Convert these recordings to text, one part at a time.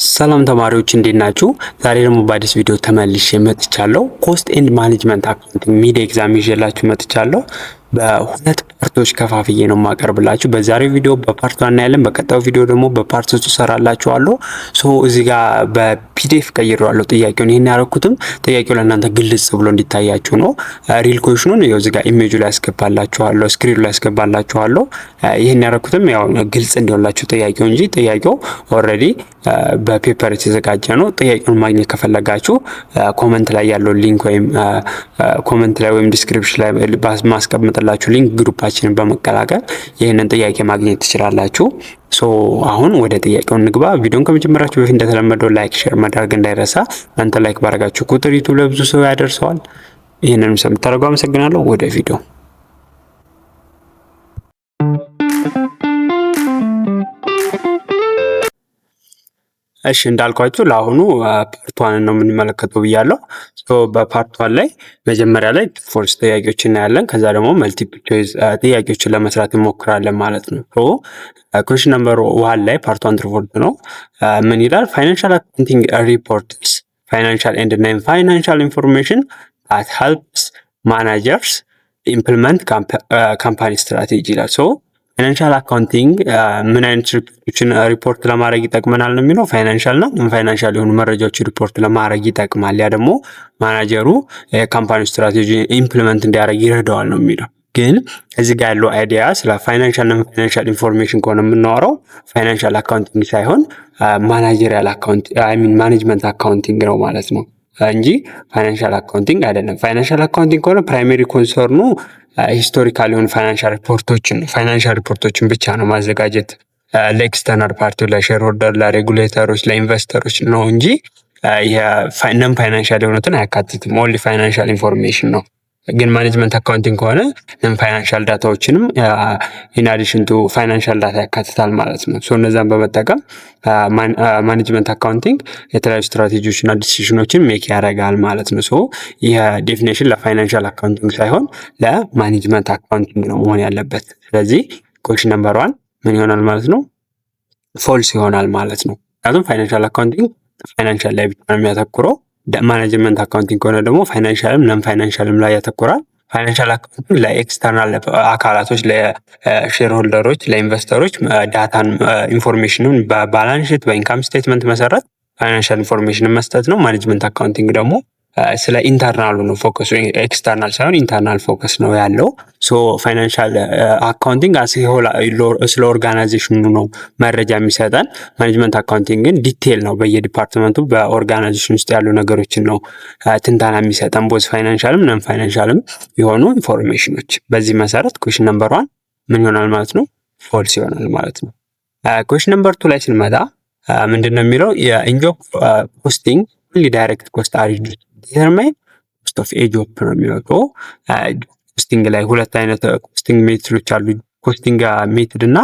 ሰላም ተማሪዎች እንዴት ናችሁ? ዛሬ ደግሞ በአዲስ ቪዲዮ ተመልሼ መጥቻለሁ። ኮስት ኤንድ ማኔጅመንት አካውንቲንግ ሚድ ኤግዛም ይዤላችሁ መጥቻለሁ። በሁለት ፓርቶች ከፋፍዬ ነው የማቀርብላችሁ። በዛሬው ቪዲዮ በፓርት 1 እናያለን። በቀጣዩ ቪዲዮ ደግሞ በፓርት 2 እሰራላችኋለሁ። እዚህ ጋር በፒዲኤፍ ቀይሬዋለሁ ጥያቄውን። ይሄን ያደረኩትም ጥያቄው ለእናንተ ግልጽ ብሎ እንዲታያችሁ ነው። ሪል ኩዌሽኑን ያው እዚህ ጋር ኢሜጁ ላይ ያስገባላችኋለሁ፣ ስክሪኑ ላይ ያስገባላችኋለሁ። ይሄን ያደረኩትም ያው ግልጽ እንዲሆንላችሁ ጥያቄው እንጂ ጥያቄው ኦልሬዲ በፔፐር የተዘጋጀ ነው። ጥያቄውን ማግኘት ከፈለጋችሁ ኮመንት ላይ ያለው ሊንክ ወይም ኮመንት ላይ ወይም ዲስክሪፕሽን ላይ ማስቀምጥላችሁ ሊንክ ግሩፓችንን በመቀላቀል ይህንን ጥያቄ ማግኘት ትችላላችሁ። አሁን ወደ ጥያቄው እንግባ። ቪዲዮን ከመጀመራችሁ በፊት እንደተለመደው ላይክ፣ ሼር ማድረግ እንዳይረሳ። እናንተ ላይክ ባረጋችሁ ቁጥር ዩቲዩብ ለብዙ ሰው ያደርሰዋል። ይህንን ስለምታደርጉ አመሰግናለሁ። ወደ ቪዲዮ እሺ እንዳልኳችሁ ለአሁኑ ፓርት 1 ነው የምንመለከተው ብያለሁ። በፓርት 1 ላይ መጀመሪያ ላይ ፎልስ ጥያቄዎችን እናያለን። ከዛ ደግሞ መልቲፕል ቾይስ ጥያቄዎችን ለመስራት እንሞክራለን ማለት ነው። ኩዌስችን ነምበር 1 ላይ ፓርት 1 ትሩ ፎልስ ነው። ምን ይላል? ፋይናንሻል አካውንቲንግ ሪፖርትስ ፋይናንሻል ኤንድ ናን ፋይናንሻል ኢንፎርሜሽን that helps managers implement ካምፓኒ ስትራቴጂ ይላል። ፋይናንሻል አካውንቲንግ ምን አይነት ሪፖርቶችን ሪፖርት ለማድረግ ይጠቅመናል ነው የሚለው። ፋይናንሻል እና ነን ፋይናንሻል የሆኑ መረጃዎች ሪፖርት ለማድረግ ይጠቅማል። ያ ደግሞ ማናጀሩ የካምፓኒ ስትራቴጂ ኢምፕሊመንት እንዲያደርግ ይረዳዋል ነው የሚለው። ግን እዚህ ጋር ያለው አይዲያ ስለ ፋይናንሻል እና ፋይናንሻል ኢንፎርሜሽን ከሆነ የምናወራው ፋይናንሻል አካውንቲንግ ሳይሆን ማናጀሪያል ማኔጅመንት አካውንቲንግ ነው ማለት ነው እንጂ ፋይናንሻል አካውንቲንግ አይደለም። ፋይናንሻል አካውንቲንግ ከሆነ ፕራይመሪ ኮንሰርኑ ሂስቶሪካል የሆኑ ፋይናንሻል ሪፖርቶችን ብቻ ነው ማዘጋጀት ለኤክስተርናል ፓርቲ፣ ለሼር ሆልደር፣ ለሬጉሌተሮች፣ ለኢንቨስተሮች ነው እንጂ ነን ፋይናንሻል የሆኑትን አያካትትም። ኦንሊ ፋይናንሻል ኢንፎርሜሽን ነው። ግን ማኔጅመንት አካውንቲንግ ከሆነ ነን ፋይናንሻል ዳታዎችንም ኢን አዲሽን ቱ ፋይናንሻል ዳታ ያካትታል ማለት ነው። እነዛን በመጠቀም ማኔጅመንት አካውንቲንግ የተለያዩ ስትራቴጂዎችና ዲሲዥኖችን ሜክ ያደርጋል ማለት ነው። ይህ ዴፊኔሽን ለፋይናንሻል አካውንቲንግ ሳይሆን ለማኔጅመንት አካውንቲንግ ነው መሆን ያለበት። ስለዚህ ኩዌስችን ነምበር 1 ምን ይሆናል ማለት ነው? ፎልስ ይሆናል ማለት ነው። ምክንያቱም ፋይናንሻል አካውንቲንግ ፋይናንሻል ላይ ብቻ ነው የሚያተኩረው። ማኔጅመንት አካውንቲንግ ከሆነ ደግሞ ፋይናንሻልም ነን ፋይናንሻልም ላይ ያተኩራል። ፋይናንሻል አካውንቲንግ ለኤክስተርናል አካላቶች፣ ለሼር ሆልደሮች፣ ለኢንቨስተሮች ዳታን ኢንፎርሜሽንን በባላንስ ሺት በኢንካም ስቴትመንት መሰረት ፋይናንሻል ኢንፎርሜሽንን መስጠት ነው። ማኔጅመንት አካውንቲንግ ደግሞ ስለ ኢንተርናሉ ነው ፎከሱ፣ ኤክስተርናል ሳይሆን ኢንተርናል ፎከስ ነው ያለው። ፋይናንሻል አካውንቲንግ ስለ ኦርጋናይዜሽኑ ነው መረጃ የሚሰጠን። ማኔጅመንት አካውንቲንግ ግን ዲቴል ነው፣ በየዲፓርትመንቱ በኦርጋናይዜሽን ውስጥ ያሉ ነገሮችን ነው ትንታና የሚሰጠን፣ ቦዝ ፋይናንሻልም ነን ፋይናንሻልም የሆኑ ኢንፎርሜሽኖች። በዚህ መሰረት ኩዌስችን ነምበር 1 ምን ይሆናል ማለት ነው? ፎልስ ይሆናል ማለት ነው። ኩዌስችን ነምበር 2 ላይ ስንመጣ ምንድን ነው የሚለው? የኢንጆብ ፖስቲንግ ሁሊ ዳይሬክት ኮስት አር ዲተርማይን ኮስት ኦፍ ኤ ጆብ ነው የሚለው። ኮስቲንግ ላይ ሁለት አይነት ኮስቲንግ ሜትዶች አሉ። ኮስቲንግ ሜትድ እና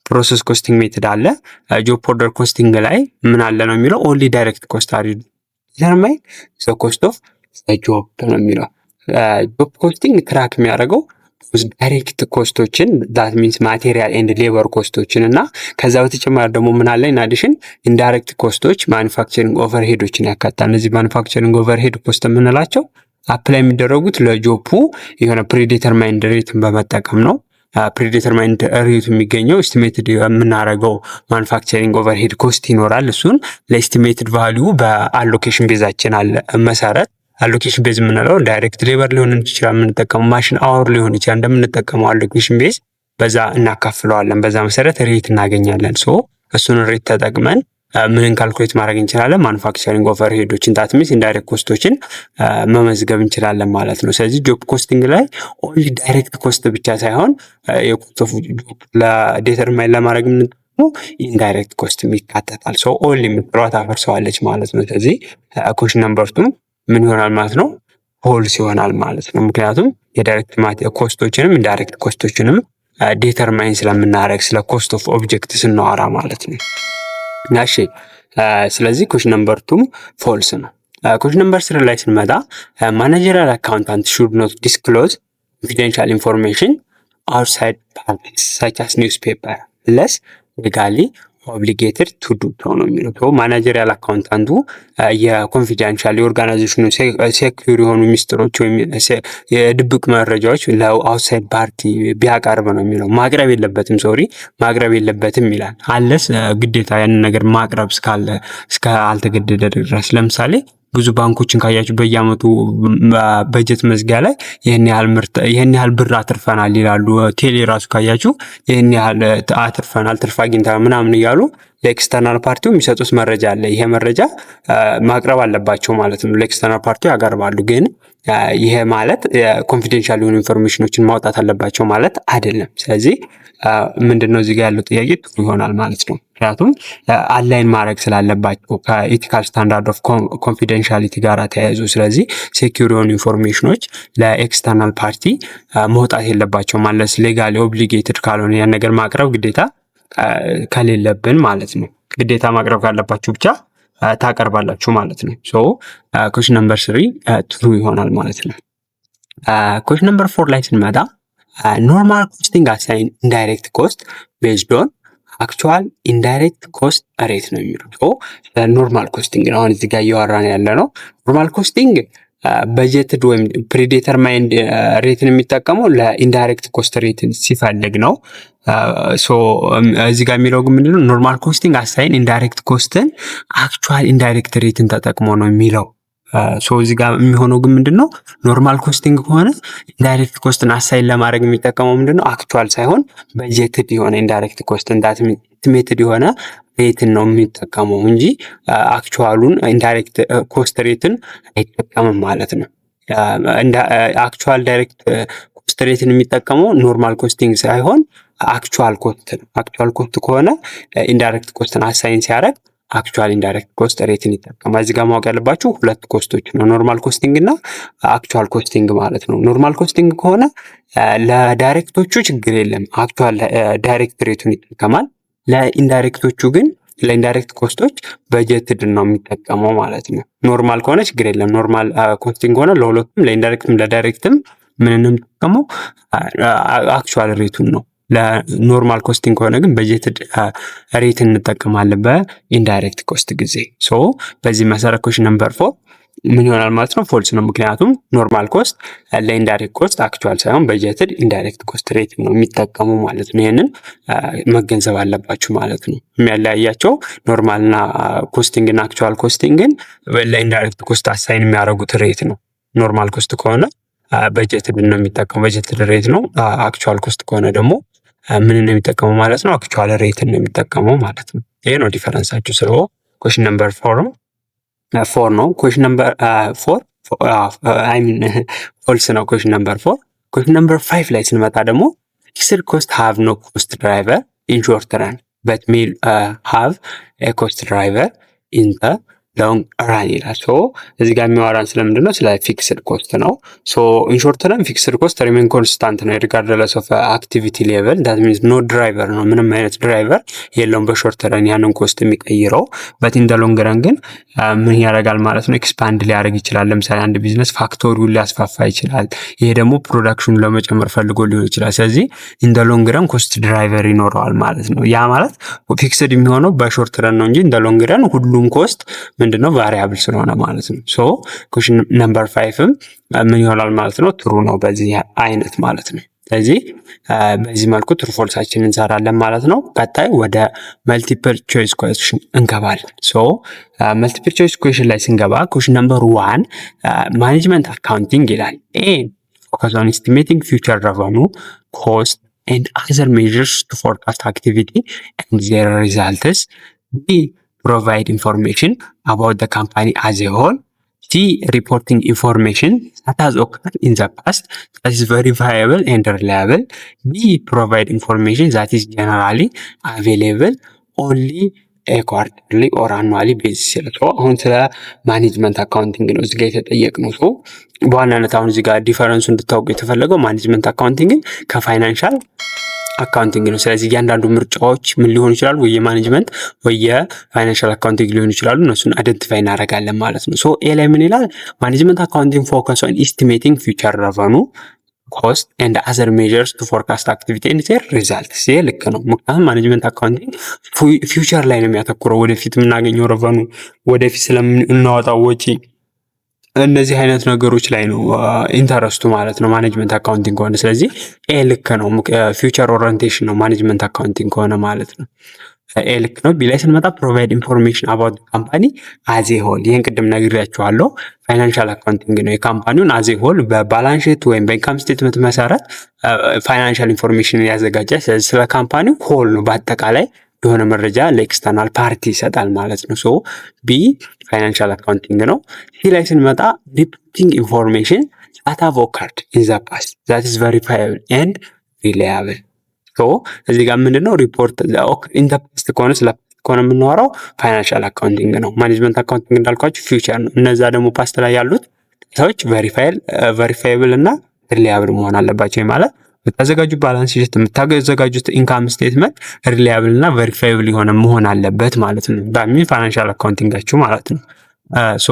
ፕሮሰስ ኮስቲንግ ሜትድ አለ። ጆብ ኦርደር ኮስቲንግ ላይ ምን አለ ነው የሚለው? ኦንሊ ዳይሬክት ኮስት አር ዲተርማይን ዘ ኮስት ኦፍ ጆብ ነው የሚለው። ጆብ ኮስቲንግ ትራክ የሚያደርገው ዳይሬክት ኮስቶችን ዳት ሚንስ ማቴሪያል ኤንድ ሌበር ኮስቶችን እና ከዛ በተጨማሪ ደግሞ ምን አለ ኢንአዲሽን ኢንዳይሬክት ኮስቶች ማኒፋክቸሪንግ ኦቨርሄዶችን ያካትታል። እነዚህ ማኒፋክቸሪንግ ኦቨርሄድ ኮስት የምንላቸው አፕላይ የሚደረጉት ለጆፑ የሆነ ፕሪዲተርማይንድ ሬትን በመጠቀም ነው። ፕሪዲተርማይንድ ሬቱ የሚገኘው ኤስቲሜትድ የምናደርገው ማኒፋክቸሪንግ ኦቨርሄድ ኮስት ይኖራል። እሱን ለኤስቲሜትድ ቫሊዩ በአሎኬሽን ቤዛችን አለ መሰረት አሎኬሽን ቤዝ የምንለው ዳይሬክት ሌበር ሊሆን ይችላል፣ የምንጠቀመው ማሽን አወር ሊሆን ይችላል። እንደምንጠቀመው አሎኬሽን ቤዝ በዛ እናካፍለዋለን። በዛ መሰረት ሬት እናገኛለን። እሱን ሬት ተጠቅመን ምንን ካልኩሌት ማድረግ እንችላለን? ማኑፋክቸሪንግ ኦቨርሄዶችን ታት ሚንስ ኢንዳይሬክት ኮስቶችን መመዝገብ እንችላለን ማለት ነው። ስለዚህ ጆብ ኮስቲንግ ላይ ኦንሊ ዳይሬክት ኮስት ብቻ ሳይሆን የኮስት ኦፍ ጆብ ለዲተርማይን ለማድረግ ኢንዳይሬክት ኮስት ይካተታል። ኦንሊ የምትለዋ ታፈርሰዋለች ማለት ነው። ስለዚህ ኩዌስችን ነምበር 2 ምን ይሆናል ማለት ነው? ፎልስ ይሆናል ማለት ነው። ምክንያቱም የዳይሬክት ኮስቶችንም ኢንዳይሬክት ኮስቶችንም ዲተርማይን ስለምናደርግ ስለ ኮስት ኦፍ ኦብጀክት ስናወራ ማለት ነው። እሺ ስለዚህ ኩዌስችን ነምበር 2 ፎልስ ነው። ኩዌስችን ነምበር 3 ላይ ስንመጣ ማኔጀሪያል አካውንታንት ሹድ ኖት ዲስክሎዝ ኮንፊደንሻል ኢንፎርሜሽን outside parties such as newspaper unless legally ኦብሊጌትድ ቱ ዱ ነው የሚለው። ማናጀሪያል አካውንታንቱ የኮንፊደንሻል የኦርጋናይዜሽኑ ሴኩር የሆኑ ሚስጥሮች ወይም የድብቅ መረጃዎች ለአውትሳይድ ፓርቲ ቢያቀርብ ነው የሚለው። ማቅረብ የለበትም ማቅረብ የለበትም ይላል። አለስ ግዴታ ያንን ነገር ማቅረብ እስካልተገደደ ድረስ። ለምሳሌ ብዙ ባንኮችን ካያችሁ በየአመቱ በጀት መዝጊያ ላይ ይህን ያህል ብር አትርፈናል ይላሉ። ቴሌ ራሱ ካያችሁ ይህን ያህል አትርፈናል፣ ትርፍ አግኝተናል ምናምን እያሉ ለኤክስተርናል ፓርቲው የሚሰጡት መረጃ አለ። ይሄ መረጃ ማቅረብ አለባቸው ማለት ነው። ለኤክስተርናል ፓርቲው ያቀርባሉ። ግን ይሄ ማለት ኮንፊደንሻል የሆኑ ኢንፎርሜሽኖችን ማውጣት አለባቸው ማለት አይደለም። ስለዚህ ምንድነው እዚህ ጋር ያለው ጥያቄ ጥሩ ይሆናል ማለት ነው። ምክንያቱም አላይን ማድረግ ስላለባቸው ከኢቲካል ስታንዳርድ ኦፍ ኮንፊደንሻሊቲ ጋር ተያይዞ። ስለዚህ ሴኪዩር የሆኑ ኢንፎርሜሽኖች ለኤክስተርናል ፓርቲ መውጣት የለባቸው ማለት ሌጋሊ ኦብሊጌትድ ካልሆነ ያን ነገር ማቅረብ ግዴታ ከሌለብን ማለት ነው። ግዴታ ማቅረብ ካለባችሁ ብቻ ታቀርባላችሁ ማለት ነው። ሶ ኩዌስችን ነምበር 3 ትሩ ይሆናል ማለት ነው። ኩዌስችን ነምበር 4 ላይ ስንመጣ ኖርማል ኮስቲንግ አሳይን ኢንዳይሬክት ኮስት ቤዝድ ኦን አክቹዋል ኢንዳይሬክት ኮስት ሬት ነው የሚለው። ኖርማል ኮስቲንግ ነው አሁን እዚህ ጋር እያወራን ያለ ነው። ኖርማል ኮስቲንግ በጀትድ ወይም ፕሪዴተርማይንድ ሬትን የሚጠቀመው ለኢንዳይሬክት ኮስት ሬትን ሲፈልግ ነው። እዚህ ጋር የሚለው ግን ምንድነው? ኖርማል ኮስቲንግ አሳይን ኢንዳይሬክት ኮስትን አክቹዋል ኢንዳይሬክት ሬትን ተጠቅሞ ነው የሚለው። እዚህ ጋር የሚሆነው ግን ምንድነው? ኖርማል ኮስቲንግ ከሆነ ኢንዳይሬክት ኮስትን አሳይን ለማድረግ የሚጠቀመው ምንድነው? አክቹዋል ሳይሆን በጀትድ የሆነ ኢንዳይሬክት ኮስት ኢስቲሜትድ የሆነ ሬትን ነው የሚጠቀመው እንጂ አክቹዋሉን ኢንዳይሬክት ኮስት ሬትን አይጠቀምም ማለት ነው። አክቹዋል ዳይሬክት ኮስት ሬትን የሚጠቀመው ኖርማል ኮስቲንግ ሳይሆን አክቹዋል ኮስት ነው። አክቹዋል ኮስት ከሆነ ኢንዳይሬክት ኮስትን አሳይን ሲያደርግ አክቹዋል ኢንዳይሬክት ኮስት ሬትን ይጠቀማል። እዚህ ጋር ማወቅ ያለባችሁ ሁለት ኮስቶች ነው፣ ኖርማል ኮስቲንግ እና አክቹዋል ኮስቲንግ ማለት ነው። ኖርማል ኮስቲንግ ከሆነ ለዳይሬክቶቹ ችግር የለም፣ አክቹዋል ዳይሬክት ሬቱን ይጠቀማል። ለኢንዳይሬክቶቹ ግን ለኢንዳይሬክት ኮስቶች በጀትድ ነው የሚጠቀመው ማለት ነው። ኖርማል ከሆነ ችግር የለም። ኖርማል ኮስቲንግ ከሆነ ለሁለቱም ለኢንዳይሬክትም ለዳይሬክትም ምን እንጠቀመው አክቹዋል ሬቱን ነው። ለኖርማል ኮስቲንግ ከሆነ ግን በጀትድ ሬት እንጠቀማለን በኢንዳይሬክት ኮስት ጊዜ። በዚህ መሰረት ኩዌስችን ነምበር 4 ምን ይሆናል ማለት ነው? ፎልስ ነው። ምክንያቱም ኖርማል ኮስት ለኢንዳይሬክት ኮስት አክቹዋል ሳይሆን በጀትድ ኢንዳይሬክት ኮስት ሬት ነው የሚጠቀሙ ማለት ነው። ይህንን መገንዘብ አለባችሁ ማለት ነው። የሚያለያያቸው ኖርማልና ኮስቲንግ እና አክቹዋል ኮስቲንግን ለኢንዳይሬክት ኮስት አሳይን የሚያደርጉት ሬት ነው። ኖርማል ኮስት ከሆነ በጀትድ ነው የሚጠቀሙ በጀትድ ሬት ነው። አክቹዋል ኮስት ከሆነ ደግሞ ምን ነው የሚጠቀሙ ማለት ነው? አክቹዋል ሬትን ነው የሚጠቀመው ማለት ነው። ይሄ ነው ዲፈረንሳችሁ። ስለሆነ ኩዌስችን ነምበር 4 ነው። ኩዌስችን ነምበር 4 ፎልስ ነው። ኩዌስችን ነምበር 4። ኩዌስችን ነምበር 5 ላይ ስንመጣ ደግሞ ፊክስድ ኮስት ሃቭ ኖ ኮስት ድራይቨር ኢን ሾርት ረን በት ሜይ ሃቭ ኤ ኮስት ድራይቨር ኢን ዘ ሎንግ ራን ይላል። እዚህ ጋር የሚያወራን ስለምንድን ነው? ስለ ፊክስድ ኮስት ነው። ኢንሾርት ረን ፊክስድ ኮስት ሪሜን ኮንስታንት ነው ሪጋርድለስ ኦፍ አክቲቪቲ ሌቨል ዳት ሚንስ ኖ ድራይቨር ነው። ምንም አይነት ድራይቨር የለውም በሾርት ረን ያንን ኮስት የሚቀይረው። በት ኢን ደ ሎንግ ረን ግን ምን ያደርጋል ማለት ነው? ኤክስፓንድ ሊያደርግ ይችላል። ለምሳሌ አንድ ቢዝነስ ፋክቶሪውን ሊያስፋፋ ይችላል። ይሄ ደግሞ ፕሮዳክሽኑ ለመጨመር ፈልጎ ሊሆን ይችላል። ስለዚህ ኢን ደ ሎንግ ረን ኮስት ድራይቨር ይኖረዋል ማለት ነው። ያ ማለት ፊክስድ የሚሆነው በሾርት ረን ነው እንጂ ኢን ደ ሎንግ ረን ሁሉም ኮስት ምንድነው? ቫሪያብል ስለሆነ ማለት ነው። ኩዌስችን ነምበር 5ም ምን ይሆናል ማለት ነው? ትሩ ነው በዚህ አይነት ማለት ነው። ስለዚህ በዚህ መልኩ ትሩ ፎልሳችንን እንሰራለን ማለት ነው። ቀጣይ ወደ መልቲፕል ቾይስ ኩዌስችን እንገባለን። መልቲፕል ቾይስ ኩዌስችን ላይ ስንገባ ኩዌስችን ነምበር 1 ማኔጅመንት አካውንቲንግ ይላል። ኤ ፎከስ ኦን ኤስቲሜቲንግ ፊውቸር revenue cost and other measures to forecast activity and their results. B provide information about the company as a whole. C reporting information that has occurred in the past that is verifiable and reliable. D provide information that is generally available only quarterly or annually basis ይላል። አሁን ስለ ማኔጅመንት አካውንቲንግ ነው እዚህ ጋር የተጠየቅነው። በዋናነት አሁን እዚህ ጋር ዲፈረንሱ እንድታውቁ የተፈለገው ማኔጅመንት አካውንቲንግን ከፋይናንሻል አካውንቲንግ ነው። ስለዚህ እያንዳንዱ ምርጫዎች ምን ሊሆኑ ይችላሉ? ወይ የማኔጅመንት ወይ የፋይናንሻል አካውንቲንግ ሊሆኑ ይችላሉ። እነሱን አይደንቲፋይ እናደርጋለን ማለት ነው። ኤ ላይ ምን ይላል? ማኔጅመንት አካውንቲንግ ፎከስ ኦን ኤስቲሜቲንግ ፊውቸር revenue ኮስት ኤንድ አዘር ሜዠርስ ቱ ፎርካስት አክቲቪቲ ኤንድ ዜር ሪዛልትስ። ይሄ ልክ ነው። ምክንያቱም ማኔጅመንት አካውንቲንግ ፊውቸር ላይ ነው የሚያተኩረው። ወደፊት የምናገኘው ረቨኑ፣ ወደፊት ስለምናወጣው ወጪ፣ እነዚህ አይነት ነገሮች ላይ ነው ኢንተረስቱ ማለት ነው ማኔጅመንት አካውንቲንግ ከሆነ። ስለዚህ ኤ ልክ ነው። ፊውቸር ኦሪየንቴሽን ነው ማኔጅመንት አካውንቲንግ ከሆነ ማለት ነው። ኤ ልክ ነው። ቢ ላይ ስንመጣ ፕሮቫይድ ኢንፎርሜሽን አባውት ካምፓኒ አዜ ሆል። ይህን ቅድም ነግሬያችኋለሁ። ፋይናንሻል አካውንቲንግ ነው የካምፓኒውን አዜ ሆል በባላንስ ሺት ወይም በኢንካም ስቴትመንት መሰረት ፋይናንሻል ኢንፎርሜሽን ያዘጋጃል። ስለዚህ ስለ ካምፓኒው ሆል ነው በአጠቃላይ የሆነ መረጃ ለኤክስተርናል ፓርቲ ይሰጣል ማለት ነው። ሶ ቢ ፋይናንሻል አካውንቲንግ ነው። ሲ ላይ ስንመጣ ሪፖርቲንግ ኢንፎርሜሽን ዛት ሃቭ ኦከርድ ኢን ዘ ፓስት ዛት ኢዝ ቬሪፋየብል ኤንድ ሪላያብል። ሶ እዚህ ጋር ምንድነው ሪፖርት ኢን ዘ ፓስት ከሆነ ስለ ከሆነ የምናወራው ፋይናንሻል አካውንቲንግ ነው። ማኔጅመንት አካውንቲንግ እንዳልኳችሁ ፊውቸር ነው። እነዛ ደግሞ ፓስት ላይ ያሉት ሰዎች ቬሪፋየብል እና ሪላያብል መሆን አለባቸው ማለት የምታዘጋጁ ባላንስ ሺት የምታዘጋጁት ኢንካም ስቴትመንት ሪላያብል እና ቬሪፋይብል የሆነ መሆን አለበት ማለት ነው። ዳሚ ፋይናንሻል አካውንቲንጋችሁ ማለት ነው። ሶ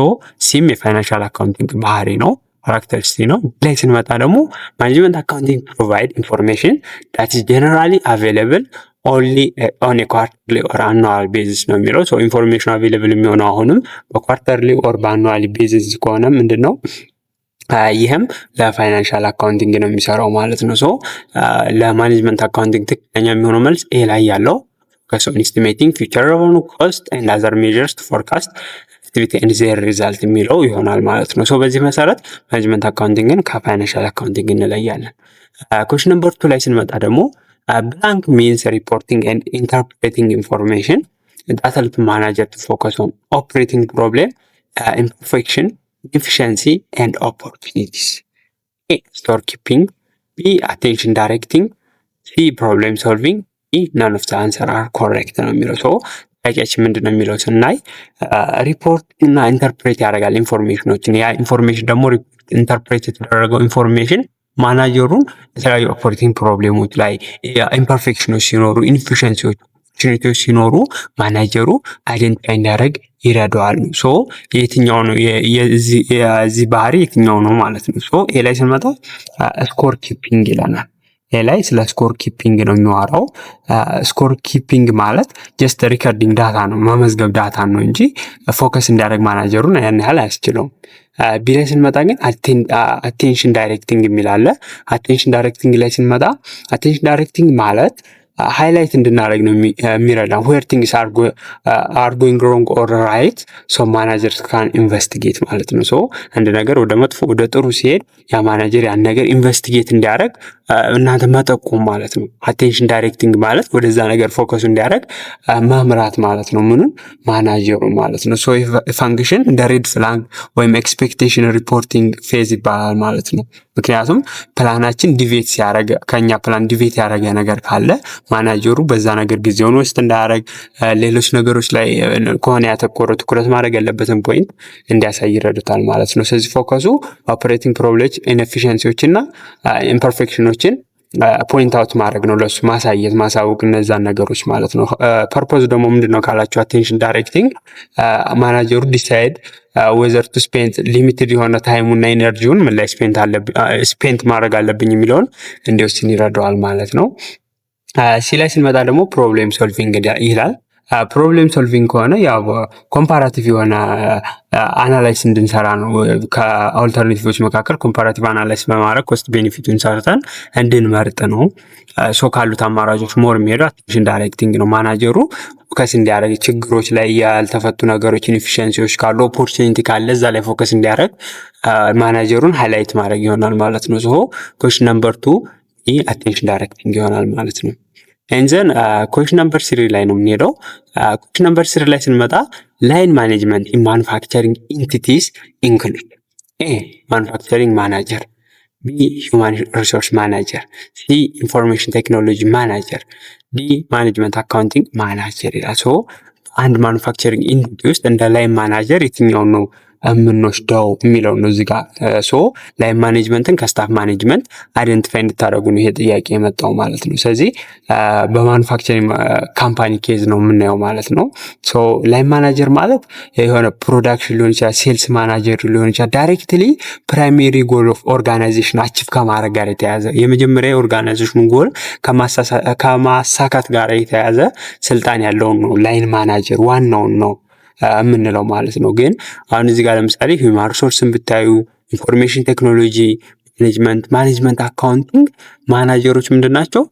ሲም የፋይናንሻል አካውንቲንግ ባህሪ ነው፣ ካራክተሪስቲክ ነው። ላይ ስንመጣ ደግሞ ማኔጅመንት አካውንቲንግ ፕሮቫይድ ኢንፎርሜሽን ዳት ኢዝ ጀነራሊ አቬይላብል ኦንሊ ኦን ኳርተርሊ ኦር አኑዋል ቤዚስ ነው የሚለው። ሶ ኢንፎርሜሽን አቬይላብል የሚሆነው አሁንም በኳርተርሊ ኦር በአኑዋል ቤዚስ ከሆነ ምንድን ነው ይህም ለፋይናንሻል አካውንቲንግ ነው የሚሰራው ማለት ነው። ሶ ለማኔጅመንት አካውንቲንግ ትክክለኛ የሚሆነው መልስ ኤ ላይ ያለው ፎከስ ኦን ኤስቲሜቲንግ ፊውቸር ሬቨኑ ኮስት ኤንድ አዘር ሜዠርስ ቱ ፎርካስት አክቲቪቲ ኤንድ ዜር ሪዛልት የሚለው ይሆናል ማለት ነው። ሶ በዚህ መሰረት ማኔጅመንት አካውንቲንግን ከፋይናንሻል አካውንቲንግ እንለያለን። ኩዌስችን ነምበር 2 ላይ ስንመጣ ደግሞ ብላንክ ሚንስ ሪፖርቲንግ ኤንድ ኢንተርፕሬቲንግ ኢንፎርሜሽን ዳት ሄልፕ ማናጀር ቱ ፎከስ ኦን ኦፕሬቲንግ ፕሮብሌም ኢምፐርፌክሽን efficiency and opportunities. A. Storekeeping. B. Attention directing. C. Problem solving. E. None of the answer are correct ነው የሚለው። ሶ ጥያቄያችን ምንድን ነው የሚለው ስናይ ሪፖርት እና ኢንተርፕሬት ያደርጋል ኢንፎርሜሽኖችን። ያ ኢንፎርሜሽን ደግሞ ኢንተርፕሬት የተደረገው ኢንፎርሜሽን ማናጀሩን የተለያዩ ኦፐሬቲንግ ፕሮብሌሞች ላይ ኢምፐርፌክሽኖች ሲኖሩ፣ ኢንኤፊሽንሲዎች ኦፖርቹኒቲዎች ሲኖሩ ማናጀሩ አይደንቲፋይ እንዲያደርግ ይረዳዋል። ሶ የትኛው ነው የዚህ ባህሪ የትኛው ነው ማለት ነው። ሶ ኤ ላይ ስንመጣ ስኮር ኪፒንግ ይለናል። ኤ ላይ ስለ ስኮር ኪፒንግ ነው የሚዋራው። ስኮር ኪፒንግ ማለት ጀስት ሪከርዲንግ ዳታ ነው፣ መመዝገብ ዳታ ነው እንጂ ፎከስ እንዲያደርግ ማናጀሩን ያን ያህል አያስችለውም። ቢ ላይ ስንመጣ ግን አቴንሽን ዳይሬክቲንግ የሚል አለ። አቴንሽን ዳይሬክቲንግ ላይ ስንመጣ አቴንሽን ዳይሬክቲንግ ማለት ሃይላይት እንድናደርግ ነው የሚረዳ ዌር ቲንግስ አር ጎይንግ ሮንግ ኦር ራይት ሶ ማናጀርስ ካን ኢንቨስቲጌት ማለት ነው። ሶ አንድ ነገር ወደ መጥፎ ወደ ጥሩ ሲሄድ ያ ማናጀር ያን ነገር ኢንቨስቲጌት እንዲያደርግ እናንተ መጠቆም ማለት ነው። አቴንሽን ዳይሬክቲንግ ማለት ወደዛ ነገር ፎከሱ እንዲያደርግ መምራት ማለት ነው። ምኑን ማናጀሩ ማለት ነው። ሶ ፋንክሽን እንደ ሬድ ፍላግ ወይም ኤክስፔክቴሽን ሪፖርቲንግ ፌዝ ይባላል ማለት ነው። ምክንያቱም ፕላናችን ዲቬት ሲያደርግ ከኛ ፕላን ዲቬት ያደረገ ነገር ካለ ማናጀሩ በዛ ነገር ጊዜውን ውስጥ እንዳያደርግ ሌሎች ነገሮች ላይ ከሆነ ያተኮረ ትኩረት ማድረግ ያለበትን ፖይንት እንዲያሳይ ይረዱታል ማለት ነው። ስለዚህ ፎከሱ ኦፐሬቲንግ ፕሮብሌሞች፣ ኢንኤፊሽንሲዎች እና ኢምፐርፌክሽኖችን ፖይንት አውት ማድረግ ነው፣ ለሱ ማሳየት ማሳወቅ እነዛን ነገሮች ማለት ነው። ፐርፖዝ ደግሞ ምንድነው ካላችሁ አቴንሽን ዳይሬክቲንግ ማናጀሩ ዲሳይድ ወዘር ቱ ስፔንድ ሊሚትድ የሆነ ታይሙና ኢነርጂውን ምን ላይ ስፔንድ ማድረግ አለብኝ የሚለውን እንዲወስን ይረዳዋል ማለት ነው። ሲ ላይ ስንመጣ ደግሞ ፕሮብሌም ሶልቪንግ ይላል። ፕሮብሌም ሶልቪንግ ከሆነ ያው ኮምፓራቲቭ የሆነ አናላይስ እንድንሰራ ነው። ከአልተርናቲቮች መካከል ኮምፓራቲቭ አናላይስ በማድረግ ኮስት ቤኔፊቱን ሰርተን እንድንመርጥ ነው። ሶ ካሉት አማራጮች ሞር የሚሄዱ አቴንሽን ዳይሬክቲንግ ነው። ማናጀሩ ፎከስ እንዲያደርግ ችግሮች ላይ ያልተፈቱ ነገሮች፣ ኢንኤፊሽንሲዎች ካሉ፣ ኦፖርቹኒቲ ካለ እዛ ላይ ፎከስ እንዲያደርግ ማናጀሩን ሃይላይት ማድረግ ይሆናል ማለት ነው። ሶ ኩዌስችን ነምበር 2 አቴንሽን ዳይሬክቲንግ ይሆናል ማለት ነው። ኤንዘን ኩዌስችን ነምበር 3 ላይ ነው የምንሄደው። ኩዌስችን ነምበር 3 ላይ ስንመጣ ላይን ማኔጅመንት ኢን ማኑፋክቸሪንግ ኢንቲቲስ ኢንክሉድ ኤ ማኑፋክቸሪንግ ማናጀር፣ ቢ ሂውማን ሪሶርስ ማናጀር፣ ሲ ኢንፎርሜሽን ቴክኖሎጂ ማናጀር፣ ዲ ማኔጅመንት አካውንቲንግ ማናጀር ይላል። ሶ አንድ ማኑፋክቸሪንግ ኢንቲቲ ውስጥ እንደ ላይን ማናጀር የትኛውን ነው የምንወስደው የሚለው ነው እዚህ ጋር። ሶ ላይን ማኔጅመንትን ከስታፍ ማኔጅመንት አይደንቲፋይ እንድታደርጉ ነው ይሄ ጥያቄ የመጣው ማለት ነው። ስለዚህ በማኑፋክቸሪንግ ካምፓኒ ኬዝ ነው የምናየው ማለት ነው። ሶ ላይን ማናጀር ማለት የሆነ ፕሮዳክሽን ሊሆን ይችላል፣ ሴልስ ማናጀር ሊሆን ይችላል። ዳይሬክትሊ ፕራይሜሪ ጎል ኦፍ ኦርጋናይዜሽን አቺቭ ከማድረግ ጋር የተያዘ የመጀመሪያ የኦርጋናይዜሽኑ ጎል ከማሳካት ጋር የተያዘ ስልጣን ያለውን ነው ላይን ማናጀር ዋናውን ነው የምንለው ማለት ነው። ግን አሁን እዚህ ጋር ለምሳሌ ሂውማን ሪሶርስን ብታዩ ኢንፎርሜሽን ቴክኖሎጂ ማኔጅመንት አካውንቲንግ ማናጀሮች ምንድን ናቸው?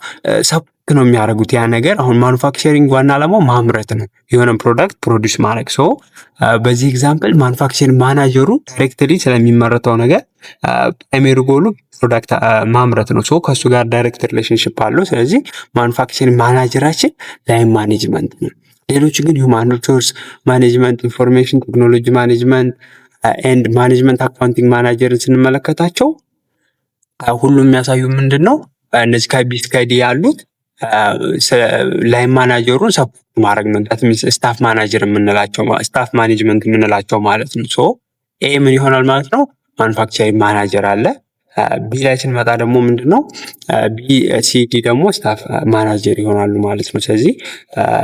ሰፖርት ነው የሚያደርጉት ያ ነገር። አሁን ማኑፋክቸሪንግ ዋና ዓላማው ማምረት ነው፣ የሆነ ፕሮዳክት ፕሮዲውስ ማድረግ። ሶ በዚህ ኤግዛምፕል ማኑፋክቸሪንግ ማናጀሩ ዳይሬክትሊ ስለሚመረተው ነገር ፕራይሜሪ ጎሉ ፕሮዳክት ማምረት ነው። ሶ ከእሱ ጋር ዳይሬክት ሪሌሽንሽፕ አለው። ስለዚህ ማኑፋክቸሪንግ ማናጀራችን ላይን ማኔጅመንት ነው። ሌሎች ግን ሂውማን ሪሶርስ ማኔጅመንት፣ ኢንፎርሜሽን ቴክኖሎጂ ማኔጅመንት ኤንድ ማኔጅመንት አካውንቲንግ ማናጀርን ስንመለከታቸው ሁሉም የሚያሳዩ ምንድን ነው? እነዚህ ከቢ እስከ ዲ ያሉት ላይን ማናጀሩን ሰፖርት ማድረግ ነው። ስታፍ ማናጀር የምንላቸው ስታፍ ማኔጅመንት የምንላቸው ማለት ነው። ሶ ኤ ምን ይሆናል ማለት ነው? ማኑፋክቸሪንግ ማናጀር አለ። ቢ ላይ ስንመጣ ደግሞ ምንድን ነው? ቢ ሲ ዲ ደግሞ ስታፍ ማናጀር ይሆናሉ ማለት ነው። ስለዚህ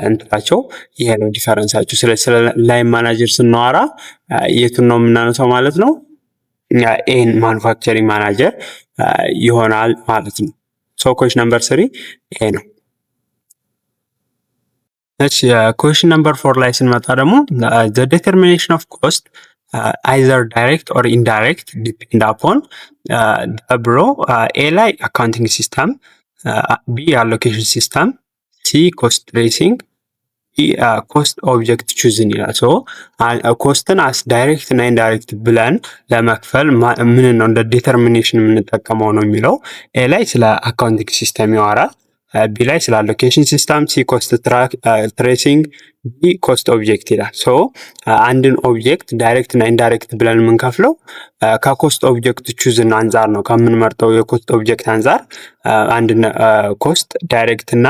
እንትላቸው ይሄ ነው ዲፈረንሳቸው። ስለ ላይን ማናጀር ስናወራ የቱን ነው የምናነሳው ማለት ነው? ኤን ማኑፋክቸሪንግ ማናጀር ይሆናል ማለት ነው። ሶ ኩዌሽን ነምበር 3 ኤ ነው። እሺ ኩዌሽን ነምበር 4 ላይ ስንመጣ ደግሞ the determination of cost either direct or indirect depend upon ኤ ላይ አካውንቲንግ ሲስተም፣ ቢ አሎኬሽን ሲስተም፣ ሲ ኮስት ትሬሲንግ፣ ኮስት ኦብጀክት ቹዝን ይላል። ሶ ኮስትን አስ ዳይሬክት እና ኢንዳይሬክት ብለን ለመክፈል ምን ነው እንደ ዲተርሚኔሽን የምንጠቀመው ነው የሚለው። ኤ ላይ ስለ አካውንቲንግ ሲስተም ያወራል፣ ቢ ላይ ስለ አሎኬሽን ሲስተም፣ ሲ ኮስት ትሬሲንግ፣ ቢ ኮስት ኦብጀክት ይላል። ሶ አንድን ኦብጀክት ዳይሬክት እና ኢንዳይሬክት ብለን የምንከፍለው ከኮስት ኦብጀክት ቹዝን አንጻር ነው፣ ከምንመርጠው የኮስት ኦብጀክት አንጻር አንድ ኮስት ዳይሬክት እና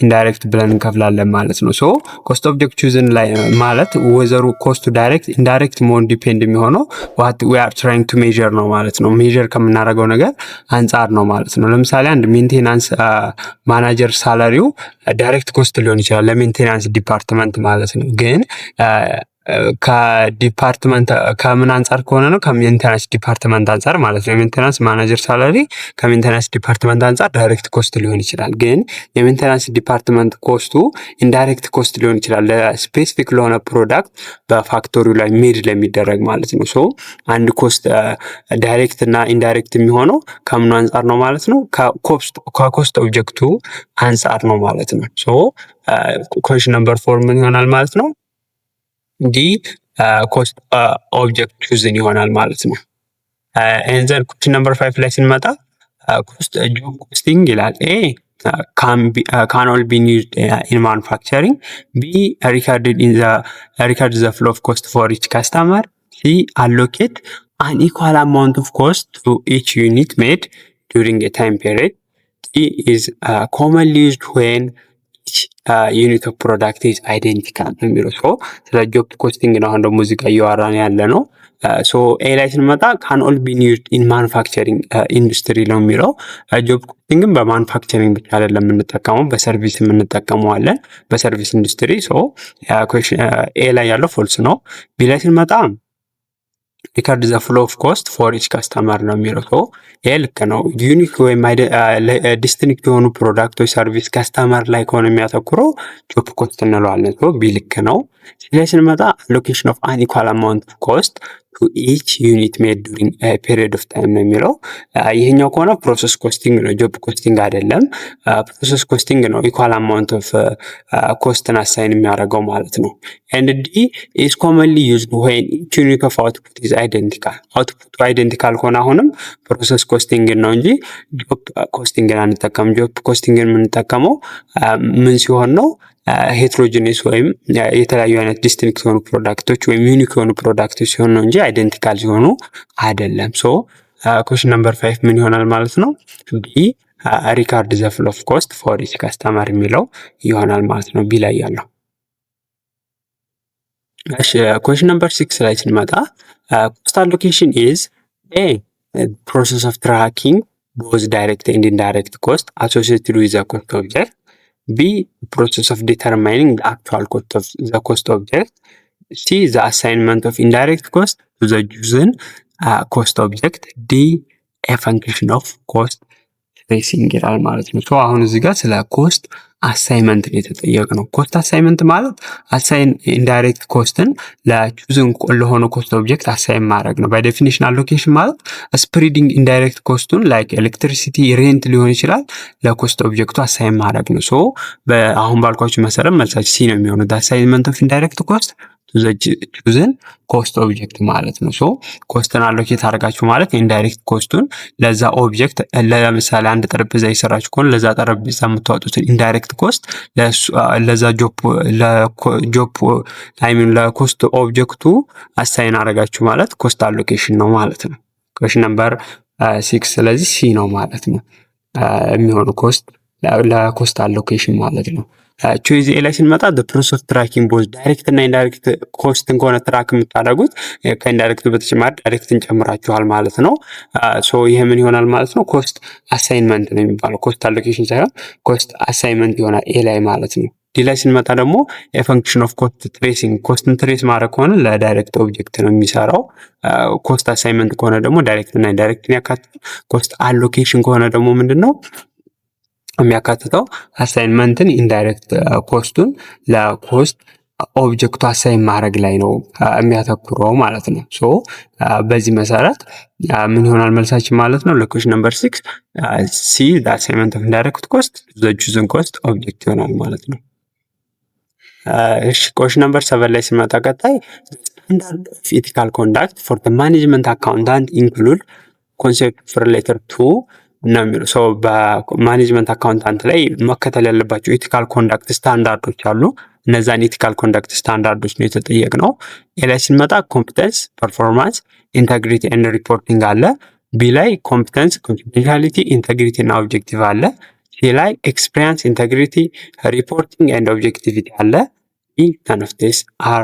ኢንዳይሬክት ብለን እንከፍላለን ማለት ነው። ሶ ኮስት ኦብጀክት ቹዝን ላይ ማለት ወዘሩ ኮስቱ ዳይሬክት ኢንዳይሬክት መሆን ዲፔንድ የሚሆነው ዋት ዊ አር ትራይንግ ቱ ሜዥር ነው ማለት ነው። ሜዥር ከምናደርገው ነገር አንጻር ነው ማለት ነው። ለምሳሌ አንድ ሜንቴናንስ ማናጀር ሳላሪው ዳይሬክት ኮስት ሊሆን ይችላል ለሜንቴናንስ ዲፓርትመንት ማለት ነው። ግን ከዲፓርትመንት ከምን አንጻር ከሆነ ነው? ከሜንቴናንስ ዲፓርትመንት አንጻር ማለት ነው። የሜንቴናንስ ማናጀር ሳላሪ ከሜንቴናንስ ዲፓርትመንት አንጻር ዳይሬክት ኮስት ሊሆን ይችላል። ግን የሜንቴናንስ ዲፓርትመንት ኮስቱ ኢንዳይሬክት ኮስት ሊሆን ይችላል ለስፔሲፊክ ለሆነ ፕሮዳክት በፋክቶሪው ላይ ሜድ ለሚደረግ ማለት ነው። ሶ አንድ ኮስት ዳይሬክት እና ኢንዳይሬክት የሚሆነው ከምኑ አንጻር ነው ማለት ነው? ከኮስት ኦብጀክቱ አንጻር ነው ማለት ነው። ሶ ኩዌሽን ነምበር 4 ምን ይሆናል ማለት ነው? ዲ ኮስት ኦብጀክት ቹዝን ይሆናል ማለት ነው። ኤንዘን ኩዌሽን ነምበር 5 ላይ ስንመጣ ጆብ ኮስቲንግ ይላል። ኤ can all be used in manufacturing, B record the flow of cost for each customer, C allocate an equal amount of cost to each unit made during a time period, D is commonly used when ዩኒት ኦፍ ፕሮዳክት ኢዝ አይዴንቲካል ነው የሚለው። ሶ ስለ ጆብ ኮስቲንግ ነው አሁን ደግሞ ሙዚቃ እያወራን ያለ ነው። ሶ ኤ ላይ ስንመጣ ካን ኦል ቢ ዩዝድ ኢን ማኑፋክቸሪንግ ኢንዱስትሪ ነው የሚለው። ጆብ ኮስቲንግን በማኑፋክቸሪንግ ብቻ አይደለም የምንጠቀመው፣ በሰርቪስ የምንጠቀመዋለን በሰርቪስ ኢንዱስትሪ። ሶ ኤ ላይ ያለው ፎልስ ነው። ቢ ላይ ስንመጣ ሪከርድ ዘ ፍሎ ኦፍ ኮስት ፎር ኢች ካስተመር ነው የሚለው። ሶ ይሄ ልክ ነው። ዩኒክ ወይም ዲስቲንክት የሆኑ ፕሮዳክቶች ሰርቪስ ካስተመር ላይ ከሆነ የሚያተኩረው ጆብ ኮስት እንለዋለን። ሶ ቢ ልክ ነው። ስለዚህ ስንመጣ አሎኬሽን ኦፍ አን ኢኳል አማውንት ኦፍ ኮስት ቱ ኢች ዩኒት ሜድ ዱሪንግ ፔሪድ ኦፍ ታይም ነው የሚለው። ይሄኛው ከሆነ ፕሮሰስ ኮስቲንግ ነው፣ ጆብ ኮስቲንግ አይደለም። ፕሮሰስ ኮስቲንግ ነው ኢኳል አማውንት ኦፍ ኮስትን አሳይን የሚያደርገው ማለት ነው። ኤንድ ዲ ኢዝ ኮመንሊ ዩዝድ ዌን ኢች ዩኒት ኦፍ አውትፑት ኢዝ አይደንቲካል። አውትፑቱ አይደንቲካል ከሆነ አሁንም ፕሮሰስ ኮስቲንግን ነው እንጂ ጆብ ኮስቲንግን አንጠቀም። ጆብ ኮስቲንግን የምንጠቀመው ምን ሲሆን ነው? ሄትሮጂኒስ ወይም የተለያዩ አይነት ዲስቲንክት የሆኑ ፕሮዳክቶች ወይም ዩኒክ የሆኑ ፕሮዳክቶች ሲሆኑ ነው እንጂ አይደንቲካል ሲሆኑ አይደለም። ሶ ኩዌሽን ነምበር 5 ምን ይሆናል ማለት ነው? ቢ ሪካርድ ዘ ፍሎ ኦፍ ኮስት ፎር ኢች ካስተመር የሚለው ይሆናል ማለት ነው፣ ቢ ላይ ያለው። እሺ ኩዌሽን ነምበር 6 ላይ ስንመጣ ኮስት አሎኬሽን ኢዝ ኤ ፕሮሰስ ኦፍ ትራኪንግ ቦዝ ዳይሬክት ኤንድ ኢንዳይሬክት ኮስት አሶሲየትድ ዊዝ ዘ ኮስት ኦብጀክት ቢ ፕሮሰስ ኦፍ ዲተርማይኒንግ ዘ አክቹዋል ኮስት ኦፍ ዘ ኮስት ኦብጀክት ሲ ዘ አሳይንመንት ኦፍ ኢንዳይሬክት ኮስት ቱ ዘ ጁዝን ኮስት ኦብጀክት ዲ ኤ ፈንክሽን ኦፍ ኮስት ትሬሲንግ ይላል ማለት ነው። አሁን እዚህ ጋር ስለ ኮስት አሳይመንት የተጠየቅ ነው። ኮስት አሳይመንት ማለት አሳይን ኢንዳይሬክት ኮስትን ለቹዝን ለሆነ ኮስት ኦብጀክት አሳይን ማድረግ ነው። ባይ ዴፊኒሽን አሎኬሽን ማለት ስፕሪዲንግ ኢንዳይሬክት ኮስቱን ላይክ ኤሌክትሪሲቲ ሬንት ሊሆን ይችላል ለኮስት ኦብጀክቱ አሳይን ማድረግ ነው። አሁን ባልኳችሁ መሰረት መልሳችሁ ሲ ነው የሚሆነው። አሳይንመንት ኦፍ ኢንዳይሬክት ኮስት ቹዝን ኮስት ኦብጀክት ማለት ነው። ኮስትን አሎኬት አድርጋችሁ ማለት ኢንዳይሬክት ኮስቱን ለዛ ኦብጀክት ለምሳሌ አንድ ጠረጴዛ የሰራችሁ ከሆነ ለዛ ጠረጴዛ የምታወጡትን ኢንዳይሬክት ኮስት ለዛ ጆብ ለኮስት ኦብጀክቱ አሳይን አድርጋችሁ ማለት ኮስት አሎኬሽን ነው ማለት ነው። ኩዌሽን ነምበር 6 ስለዚህ ሲ ነው ማለት ነው የሚሆኑ ኮስት ለኮስት አሎኬሽን ማለት ነው። ቾይዝ ኤ ላይ ስንመጣ ፕሮሰስ ኦፍ ትራኪንግ ቦዝ ዳይሬክት እና ኢንዳይሬክት ኮስትን ከሆነ ትራክ የምታደርጉት ከኢንዳይሬክቱ በተጨማሪ ዳይሬክትን ጨምራችኋል ማለት ነው። ይሄ ምን ይሆናል ማለት ነው? ኮስት አሳይንመንት ነው የሚባለው። ኮስት አሎኬሽን ሳይሆን ኮስት አሳይንመንት ይሆናል ኤ ላይ ማለት ነው። ዲ ላይ ስንመጣ ደግሞ የፈንክሽን ኦፍ ኮስት ትሬሲንግ ኮስትን ትሬስ ማድረግ ከሆነ ለዳይሬክት ኦብጀክት ነው የሚሰራው። ኮስት አሳይንመንት ከሆነ ደግሞ ዳይሬክት እና ኢንዳይሬክትን ያካትታል። ኮስት አሎኬሽን ከሆነ ደግሞ ምንድን ነው የሚያካትተው? አሳይንመንትን ኢንዳይሬክት ኮስቱን ለኮስት ኦብጀክቱ አሳይን ማድረግ ላይ ነው የሚያተኩረው ማለት ነው። በዚህ መሰረት ምን ይሆናል መልሳችን ማለት ነው? ለኩዌሽን ነምበር 6 ሲ አሳይንመንት ኦፍ ኢንዳይሬክት ኮስት ዘ ቹዝን ኮስት ኦብጀክት ይሆናል ማለት ነው። እሺ ኩዌሽን ነምበር 7 ላይ ስንመጣ ቀጣይ ስታንዳርድ ኦፍ ኢቲካል ኮንዳክት ፎር ዘ ማኔጅመንት አካውንታንት ኢንክሉድ ኮንሴፕት ሪሌትድ ቱ ነው የሚለው። በማኔጅመንት አካውንታንት ላይ መከተል ያለባቸው ኢቲካል ኮንዳክት ስታንዳርዶች አሉ። እነዛን ኢቲካል ኮንዳክት ስታንዳርዶች ነው የተጠየቅነው። ኤ ላይ ስንመጣ ኮምፒተንስ፣ ፐርፎርማንስ፣ ኢንተግሪቲ ኤንድ ሪፖርቲንግ አለ። ቢ ላይ ኮምፒተንስ፣ ኮንፊደንሻሊቲ፣ ኢንተግሪቲ እና ኦብጀክቲቭ አለ። ሲ ላይ ኤክስፒሪየንስ፣ ኢንተግሪቲ፣ ሪፖርቲንግ ኤንድ ኦብጀክቲቪቲ አለ። ኢ ነን ኦፍ ዲስ አር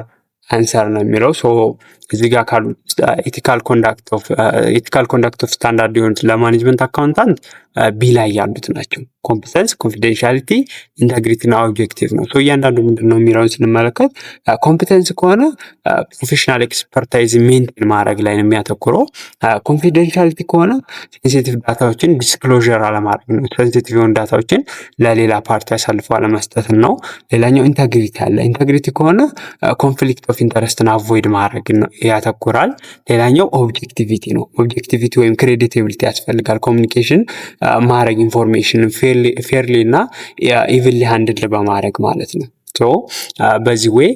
አንሰር ነው የሚለው። እዚህ ጋር ካሉ ኢቲካል ኮንዳክት ኦፍ ስታንዳርድ የሆኑት ለማኔጅመንት አካውንታንት ቢ ላይ ያሉት ናቸው። ኮምፒተንስ፣ ኮንፊደንሻሊቲ፣ ኢንተግሪቲ እና ኦብጀክቲቭ ነው። እያንዳንዱ ምንድን ነው የሚለውን ስንመለከት ኮምፒተንስ ከሆነ ፕሮፌሽናል ኤክስፐርታይዝ ሜንቴን ማድረግ ላይ ነው የሚያተኩረው። ኮንፊደንሻሊቲ ከሆነ ሴንሲቲቭ ዳታዎችን ዲስክሎዥር አለማድረግ ነው። ሴንሲቲቭ የሆኑ ዳታዎችን ለሌላ ፓርቲ አሳልፈው አለመስጠትን ነው። ሌላኛው ኢንተግሪቲ አለ። ኢንተግሪቲ ከሆነ ኮንፍሊክት ኦፍ ኢንተረስትን አቮይድ ማድረግ ያተኩራል። ሌላኛው ኦብጀክቲቪቲ ነው። ኦብጀክቲቪቲ ወይም ክሬዲቲቪቲ ያስፈልጋል። ኮሚኒኬሽን ማድረግ ኢንፎርሜሽን ፌርሊ እና ኢቭንሊ ሃንድል በማድረግ ማለት ነው። በዚህ ዌይ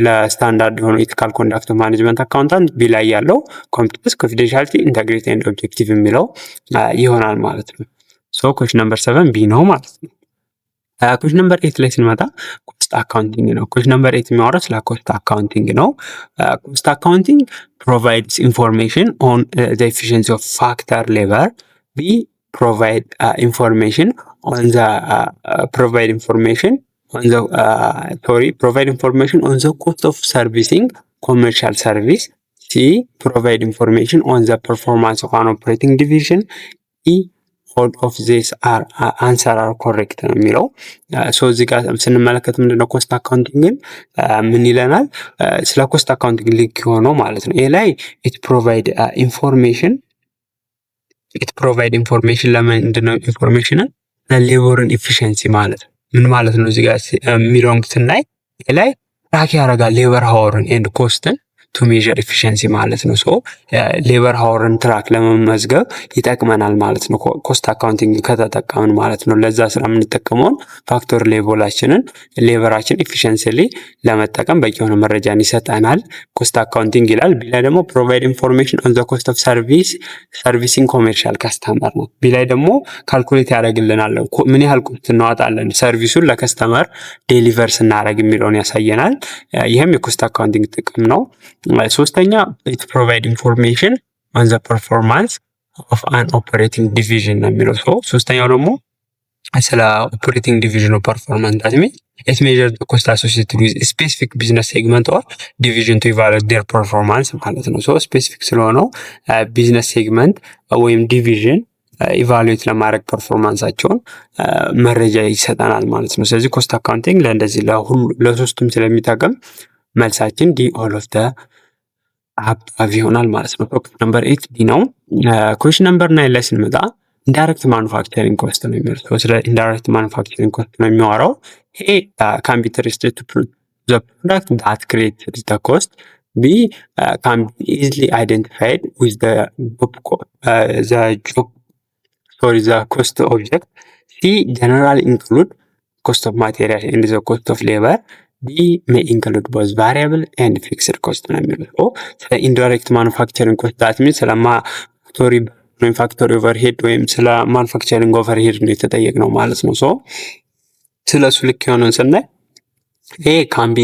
ለስታንዳርድ የሆነው ኢቲካል ኮንዳክት ማኔጅመንት አካውንታንት ቢ ላይ ያለው ኮምፒተንስ፣ ኮንፊደንሻሊቲ፣ ኢንተግሪቲ ኤንድ ኦብጀክቲቭ የሚለው ይሆናል ማለት ነው። ኩዌሽን ነምበር 7 ቢ ነው ማለት ነው። ኩዌሽን ነምበር 8 ላይ ስንመጣ ኮስት አካውንቲንግ ነው። ኩዌሽን ነምበር 8 የሚያወራው ስለ ኮስት አካውንቲንግ ነው። ኮስት አካውንቲንግ ፕሮቫይድስ ኢንፎርሜሽን ኦን ዘ ኤፊሽንሲ ኦፍ ፋክተር ሌበር ቢ ፕሮቫይድ ኢንፎርሜሽን ኦን ዘ ኮስት ኦፍ ሰርቪሲንግ ኮመርሻል ሰርቪስ ሲ ፕሮቫይድ ኢንፎርሜሽን ኦን ዘ ፐርፎርማንስ ኦፍ አን ኦፕሬቲንግ ዲቪዥን ኢ all of these are answer are correct ነው የሚለው። እዚህ ጋር ስንመለከት ምንድነው ኮስት አካውንቲንግን ምን ይለናል? ስለ ኮስት አካውንቲንግ ሊንክ የሆነው ማለት ነው። ኤ ላይ it provide information ለምንድነው ኢንፎርሜሽንን ለሌበርን ኤፊሽንሲ ማለት ምን ማለት ነው? እዚህ ጋር የሚለውን ስናይ ኤ ላይ ትራክ ያደርጋል ሌበር ሃወርን ኤንድ ኮስትን ቱ ሜዥር ኤፊሽንሲ ማለት ነው። ሌበር ሃወርን ትራክ ለመመዝገብ ይጠቅመናል ማለት ነው። ኮስት አካውንቲንግ ከተጠቀምን ማለት ነው። ለዛ ስራ የምንጠቀመውን ፋክተር ሌበራችን ኤፊሽንሲሊ ለመጠቀም በቂ የሆነ መረጃን ይሰጠናል። ኮስት አካውንቲንግ ይላል። ቢላይ ደግሞ ፕሮቫይድ ኢንፎርሜሽን ኦን ዘ ኮስት ኦፍ ሰርቪሲንግ ኮሜርሻል ካስተመር ነው። ቢላይ ደግሞ ካልኩሌት ያደርግልናል ምን ያህል ኮስት እናወጣለን ሰርቪሱን ለከስተመር ዴሊቨር ስናደርግ የሚለውን ያሳየናል። ይህም የኮስት አካውንቲንግ ጥቅም ነው። ሶስተኛ it provide information on the performance of an operating division ነው የሚለው። ሶስተኛው ደግሞ ስለ ኦፕሬቲንግ ዲቪዥን ፐርፎርማንስ ዳት ሚንስ ኢት ሜዠርስ ዘ ኮስት አሶሲየትድ ዊዝ ስፔሲፊክ ቢዝነስ ሴግመንት ኦር ዲቪዥን ቱ ኢቫሉዌት ዴር ፐርፎርማንስ ማለት ነው። ሶ ስፔሲፊክ ስለሆነው ቢዝነስ ሴግመንት ወይም ዲቪዥን ኢቫሉዌት ለማድረግ ፐርፎርማንሳቸውን መረጃ ይሰጠናል ማለት ነው። ስለዚህ ኮስት አካውንቲንግ ለእንደዚህ ለሶስቱም ስለሚጠቅም መልሳችን ዲ ኦል ኦፍ ደ አባቭ ይሆናል ማለት ነው። ቶፒክ ነምበር 8 ዲ ነው። ኩዌሽን ነምበር 9 ላይ ስንመጣ ኢንዳይሬክት ማኑፋክቸሪንግ ኮስት ነው የሚለው። ስለ ኢንዳይሬክት ማኑፋክቸሪንግ ኮስት ነው የሚያወራው። ይሄ ካን ቢ ትሬስድ ቱ ዘ ፕሮዳክት ዳት ክሪኤትድ ዘ ኮስት ቢ ካን ቢ ኢዝሊ አይደንቲፋይድ ዊዝ ዘ ኮስት ኦብጀክት ሲ ጀነራል ኢንክሉድ ኮስት ኦፍ ማቴሪያል ኤንድ ዘ ኮስት ኦፍ ሌበር ዲ ሜይ ኢንክሉድ ቦዝ ቫሪያብል ኤንድ ፊክስድ ኮስት ነው የሚለው። ስለ ኢንዳይሬክት ማኑፋክቸሪንግ ኮስት ዳት ሚንስ ስለ ፋክቶሪ ወይም ፋክቶሪ ኦቨርሄድ ወይም ስለ ማኑፋክቸሪንግ ኦቨርሄድ ነው የተጠየቅነው ማለት ነው። ሶ ስለ እሱ ልክ የሆነውን ስናይ ይሄ ካን ቢ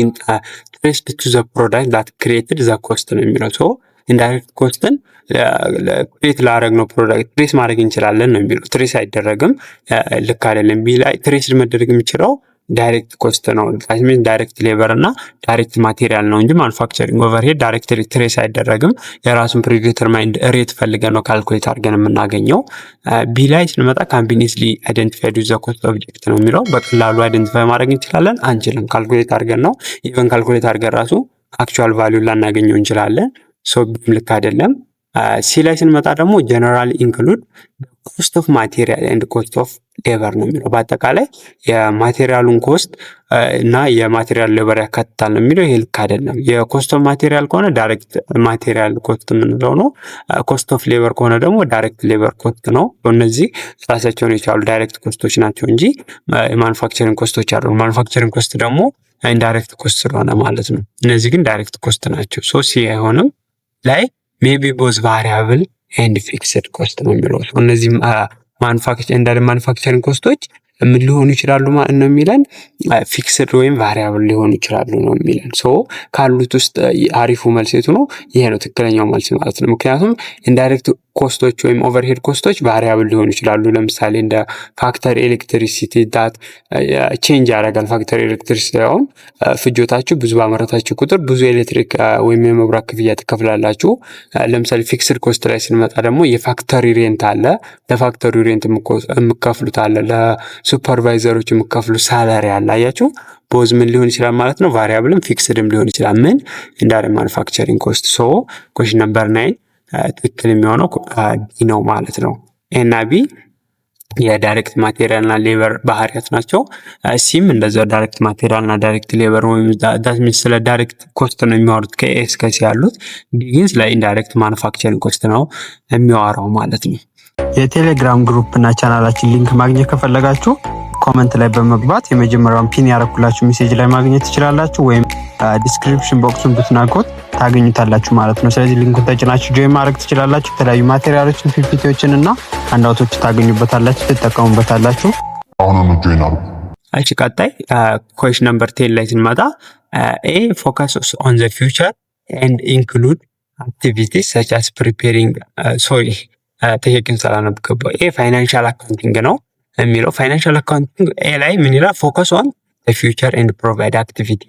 ትሬስድ ቱ ዘ ፕሮዳክት ዳት ክሪኤትድ ዘ ኮስት ነው የሚለው። ሶ ኢንዳይሬክት ኮስትን ክሬት ላደረግነው ፕሮዳክት ትሬስ ማድረግ እንችላለን ነው የሚለው። ትሬስ አይደረግም፣ ልክ አይደለም። ቢ ላይ ትሬስ መደረግ የሚችለው ዳይሬክት ኮስት ነው። ዳይሬክት ሌበር እና ዳይሬክት ማቴሪያል ነው እንጂ ማኑፋክቸሪንግ ኦቨርሄድ ዳይሬክት ትሬስ አይደረግም። የራሱን ፕሪዲተርማይንድ ሬት ፈልገን ነው ካልኩሌት አድርገን የምናገኘው። ቢ ላይ ስንመጣ ካምቢኒስሊ አይደንቲፋይድ ዊዝ ዘ ኮስት ኦብጀክት ነው የሚለው። በቀላሉ አይደንቲፋይ ማድረግ እንችላለን አንችልም? ካልኩሌት አድርገን ነው። ኢቨን ካልኩሌት አድርገን ራሱ አክቹዋል ቫሊዩ ላናገኘው እንችላለን። ሶ ልክ አይደለም። ሲ ላይ ስንመጣ ደግሞ ጀነራል ኢንክሉድ ኮስት ኦፍ ማቴሪያል ኤንድ ኮስት ኦፍ ሌበር ነው የሚለው። በአጠቃላይ የማቴሪያሉን ኮስት እና የማቴሪያል ሌበር ያካትታል ነው የሚለው። ይሄ ልክ አይደለም። የኮስት ኦፍ ማቴሪያል ከሆነ ዳይሬክት ማቴሪያል ኮስት የምንለው ነው። ኮስት ኦፍ ሌበር ከሆነ ደግሞ ዳይሬክት ሌበር ኮስት ነው። እነዚህ ራሳቸውን የቻሉ ዳይሬክት ኮስቶች ናቸው እንጂ የማኑፋክቸሪንግ ኮስቶች አሉ። ማኑፋክቸሪንግ ኮስት ደግሞ ኢንዳይሬክት ኮስት ስለሆነ ማለት ነው። እነዚህ ግን ዳይሬክት ኮስት ናቸው። ሶ ሲ አይሆንም። ላይ ሜቢ ቦዝ ቫሪያብል ኤንድ ፊክስድ ኮስት ነው የሚለው። እነዚህ ማኑፋክቸሪንግ ኮስቶች ምን ሊሆኑ ይችላሉ ማለት ነው የሚለን ፊክስድ ወይም ቫሪያብል ሊሆኑ ይችላሉ ነው የሚለን። ሶ ካሉት ውስጥ አሪፉ መልስ የቱ ነው? ይሄ ነው ትክክለኛው መልስ ማለት ነው። ምክንያቱም ኢንዳይሬክት ኮስቶች ወይም ኦቨርሄድ ኮስቶች ቫሪያብል ሊሆኑ ይችላሉ። ለምሳሌ እንደ ፋክተሪ ኤሌክትሪሲቲ ዳት ቼንጅ ያደርጋል። ፋክተሪ ኤሌክትሪሲቲ አሁን ፍጆታችሁ ብዙ ባመረታችሁ ቁጥር ብዙ ኤሌክትሪክ ወይም የመብራት ክፍያ ትከፍላላችሁ። ለምሳሌ ፊክስድ ኮስት ላይ ስንመጣ ደግሞ የፋክተሪ ሬንት አለ። ለፋክተሪ ሬንት የምከፍሉት አለ። ለሱፐርቫይዘሮች የምከፍሉት ሳላሪ አለ። አያችሁ ቦዝ ምን ሊሆን ይችላል ማለት ነው? ቫሪያብልም ፊክስድም ሊሆን ይችላል። ምን ኢንዳይሬክት ማኑፋክቸሪንግ ኮስት። ሶ ኩዌስችን ነምበር 9 ትክክል የሚሆነው ዲ ነው ማለት ነው። ኤ እና ቢ የዳይሬክት ማቴሪያል እና ሌበር ባህሪያት ናቸው። ሲም እንደዛው ዳይሬክት ማቴሪያል እና ዳይሬክት ሌበር ወይም ዳት ሚንስ ስለ ዳይሬክት ኮስት ነው የሚያወሩት ከኤ እስከ ሲ ያሉት። ዲ ግን ስለ ኢንዳይሬክት ማኑፋክቸሪንግ ኮስት ነው የሚያወራው ማለት ነው። የቴሌግራም ግሩፕ እና ቻናላችን ሊንክ ማግኘት ከፈለጋችሁ ኮመንት ላይ በመግባት የመጀመሪያውን ፒን ያረኩላችሁ ሜሴጅ ላይ ማግኘት ትችላላችሁ፣ ወይም ዲስክሪፕሽን ቦክሱን ብትናቁት ታገኙታላችሁ ማለት ነው። ስለዚህ ሊንኩን ተጭናችሁ ጆይን ማድረግ ትችላላችሁ። የተለያዩ ማቴሪያሎችን፣ ፒፒቲዎችን እና አንዳውቶች ታገኙበታላችሁ፣ ትጠቀሙበታላችሁ። አሁን ጆይን አድርጉ። እሺ ቀጣይ ኩዌስችን ነምበር 10 ላይ ስንመጣ ኤ ፎከስ ኦን ዘ ፊውቸር ኤንድ ኢንክሉድ አክቲቪቲስ ሰች አስ ፕሪፔሪንግ ጥያቄን ስላነብ ገባው። ኤ ፋይናንሻል አካውንቲንግ ነው የሚለው። ፋይናንሻል አካውንቲንግ ኤ ላይ ምን ይላል? ፎከስ ኦን ዘ ፊውቸር ኤንድ ፕሮቫይድ አክቲቪቲ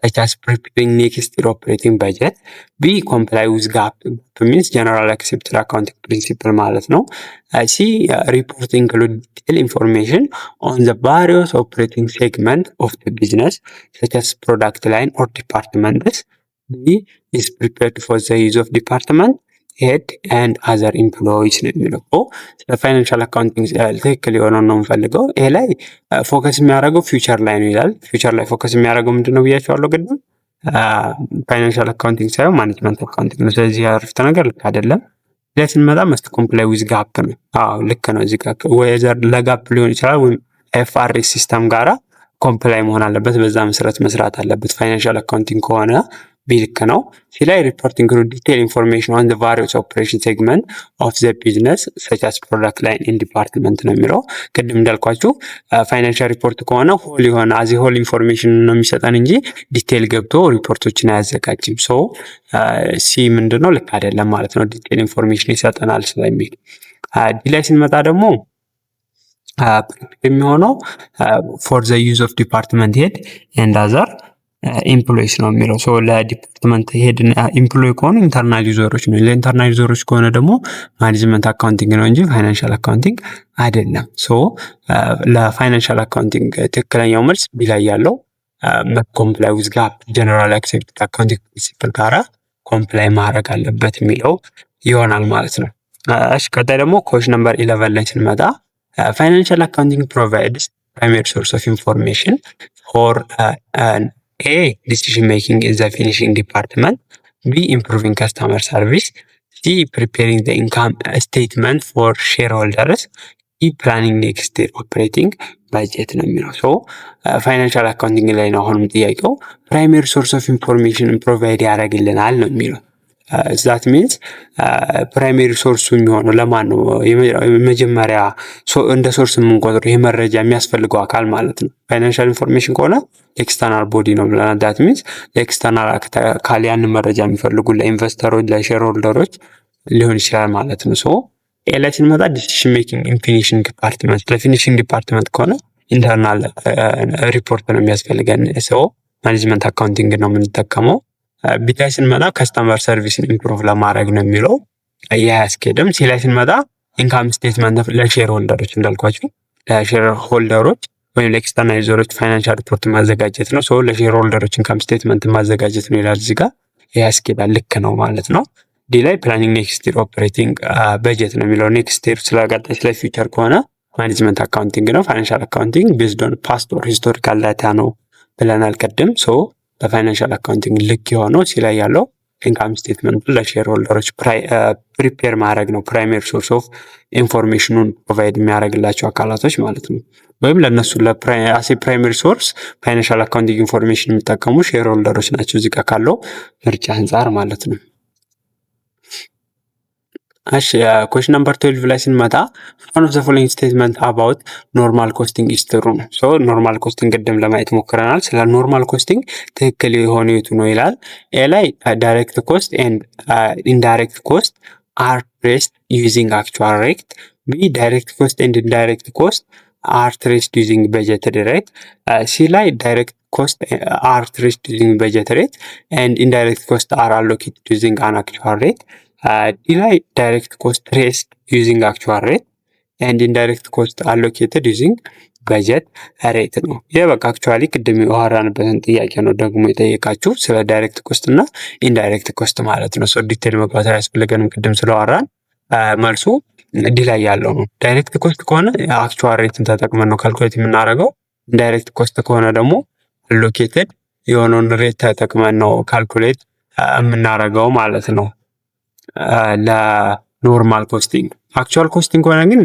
such as preparing next year operating budget. B comply with GAAP means general accepted accounting principle ማለት ነው። C report include detailed information on the various operating segment of the business such as product line or departments. D is prepared for the use of department head and other employees ነው የሚለው። ስለ ፋይናንሻል አካውንቲንግ ትክክል የሆነው ነው የምፈልገው። ይሄ ላይ ፎከስ የሚያደርገው ፊውቸር ላይ ነው ይላል። ፊውቸር ላይ ፎከስ የሚያደርገው ምንድን ነው ብያቸዋለሁ ቅድም። ፋይናንሻል አካውንቲንግ ሳይሆን ማኔጅመንት አካውንቲንግ ነው። ስለዚህ ያረፍተ ነገር ልክ አይደለም። ላይ ስንመጣ መስት ኮምፕላይ ዊዝ ጋፕ ነው። ልክ ነው። እዚህ ጋር ወይዘር ለጋፕ ሊሆን ይችላል ወይም ኤፍአርኤስ ሲስተም ጋራ ኮምፕላይ መሆን አለበት። በዛ መሰረት መስራት አለበት ፋይናንሻል አካውንቲንግ ከሆነ ቢልክ ነው። ሲላይ ሪፖርቲንግ ዲቴል ኢንፎርሜሽን ኦን ዘ ቫሪየስ ኦፕሬሽን ሴግመንት ኦፍ ዘ ቢዝነስ ሰች አስ ፕሮዳክት ላይን ኢን ዲፓርትመንት ነው የሚለው። ቅድም እንዳልኳችሁ ፋይናንሻል ሪፖርት ከሆነ ሆል የሆነ አዚ ሆል ኢንፎርሜሽን ነው የሚሰጠን እንጂ ዲቴል ገብቶ ሪፖርቶችን አያዘጋጅም። ሶ ሲ ምንድነው ልክ አይደለም ማለት ነው። ዲቴል ኢንፎርሜሽን ይሰጠናል ስለሚል። ዲ ላይ ስንመጣ ደግሞ የሚሆነው ፎር ዘ ዩዝ ኦፍ ዲፓርትመንት ሄድ ኤንድ አዘር ኢምፕሎይስ ነው የሚለው። ሶ ለዲፓርትመንት ሄድ ኢምፕሎይ ከሆኑ ኢንተርናል ዩዘሮች ነው። ለኢንተርናል ዩዘሮች ከሆነ ደግሞ ማኔጅመንት አካውንቲንግ ነው እንጂ ፋይናንሻል አካውንቲንግ አይደለም። ሶ ለፋይናንሻል አካውንቲንግ ትክክለኛው መልስ ቢ ላይ ያለው ኮምፕላይ ዊዝ ጋፕ ጀነራል አክሴፕትድ አካውንቲንግ ፕሪንሲፕል ጋራ ኮምፕላይ ማድረግ አለበት የሚለው ይሆናል ማለት ነው። እሺ ቀጣይ ደግሞ ኮሽን ነምበር 11 ላይ ስንመጣ ፋይናንሻል አካውንቲንግ ፕሮቫይድስ ፕራይመሪ ሶርስ ኦፍ ኢንፎርሜሽን ፎር A. Decision making in the finishing department. B. Improving customer service. C. Preparing the income statement for shareholders. E. Planning next year operating budget ነው የሚለው። ሶ ፋይናንሻል አካውንቲንግ ላይ ነው አሁንም ጥያቄው ፕራይመሪ ሶርስ ኦፍ ኢንፎርሜሽን ፕሮቫይድ ያደርግልናል ነው የሚለው። ዛት ሚንስ ፕራይሜሪ ሶርሱ የሚሆነው ለማን ነው? የመጀመሪያ እንደ ሶርስ የምንቆጥረው ይህ መረጃ የሚያስፈልገው አካል ማለት ነው። ፋይናንሻል ኢንፎርሜሽን ከሆነ ኤክስተርናል ቦዲ ነው ብለናል። ዛት ሚንስ ለኤክስተርናል አካል ያንን መረጃ የሚፈልጉ ለኢንቨስተሮች፣ ለሼር ሆልደሮች ሊሆን ይችላል ማለት ነው። ሶ ኤ ላይ ስንመጣ ዲሲሽን ሜኪንግ ኢን ፊኒሽንግ ዲፓርትመንት፣ ለፊኒሽንግ ዲፓርትመንት ከሆነ ኢንተርናል ሪፖርት ነው የሚያስፈልገን። ሰው ማኔጅመንት አካውንቲንግ ነው የምንጠቀመው። ቢታይ ስንመጣ ከስተመር ሰርቪስን ኢምፕሩቭ ለማድረግ ነው የሚለው። ይህ አያስኬድም። ሲ ላይ ስንመጣ ኢንካም ስቴትመንት ለሼር ሆልደሮች እንዳልኳቸው ለሼር ሆልደሮች ወይም ለኤክስተርናል ዩዘሮች ፋይናንሻል ሪፖርት ማዘጋጀት ነው። ሰው ለሼር ሆልደሮች ኢንካም ስቴትመንት ማዘጋጀት ነው ይላል እዚህ ጋር። ይህ ያስኬዳል፣ ልክ ነው ማለት ነው። ዲ ላይ ፕላኒንግ ኔክስት ይር ኦፕሬቲንግ በጀት ነው የሚለው። ኔክስት ይር ስለቀጣይ ስለ ፊውቸር ከሆነ ማኔጅመንት አካውንቲንግ ነው። ፋይናንሻል አካውንቲንግ ቤዝድ ኦን ፓስት ኦር ሂስቶሪካል ዳታ ነው ብለናል ቅድም። ሶ በፋይናንሻል አካውንቲንግ ልክ የሆነው ሲ ላይ ያለው ኢንካም ስቴትመንት ለሼር ሆልደሮች ፕሪፔር ማድረግ ነው። ፕራይሜሪ ሶርስ ኦፍ ኢንፎርሜሽኑን ፕሮቫይድ የሚያደርግላቸው አካላቶች ማለት ነው። ወይም ለእነሱ አሴ ፕራይሜሪ ሶርስ ፋይናንሻል አካውንቲንግ ኢንፎርሜሽን የሚጠቀሙ ሼር ሆልደሮች ናቸው እዚህ ጋር ካለው ምርጫ አንጻር ማለት ነው። እሺ ኩዌስችን ነምበር 12 ላይ ስንመጣ one of the following statement about normal costing is true ነው። ሶ ኖርማል ኮስቲንግ ቅድም ለማየት ሞክረናል። ስለ ኖርማል ኮስቲንግ ትክክል የሆነ የቱ ነው ይላል። ኤ ላይ ዳይሬክት ኮስት ኤንድ ኢንዳይሬክት ኮስት are traced using actual rate. B. Direct cost and indirect cost are traced using budgeted rate. C ላይ direct cost are traced using budget rate and indirect cost are allocated using an actual rate. D ላይ direct cost traced using actual rate and indirect cost allocated using budget rate ነው። ይህ በቃ አክቹዋሊ ቅድም የዋራንበትን ጥያቄ ነው ደግሞ የጠየቃችሁ ስለ ዳይሬክት ኮስት እና ኢንዳይሬክት ኮስት ማለት ነው። ሶ ዲቴል መግባት አያስፈልገንም ቅድም ስለዋራን መልሱ ዲ ላይ ያለው ነው። ዳይሬክት ኮስት ከሆነ አክቹዋል ሬትን ተጠቅመን ነው ካልኩሌት የምናደርገው። ኢንዳይሬክት ኮስት ከሆነ ደግሞ አሎኬትድ የሆነውን ሬት ተጠቅመን ነው ካልኩሌት የምናደርገው ማለት ነው። ለኖርማል ኮስቲንግ አክቹዋል ኮስቲንግ ከሆነ ግን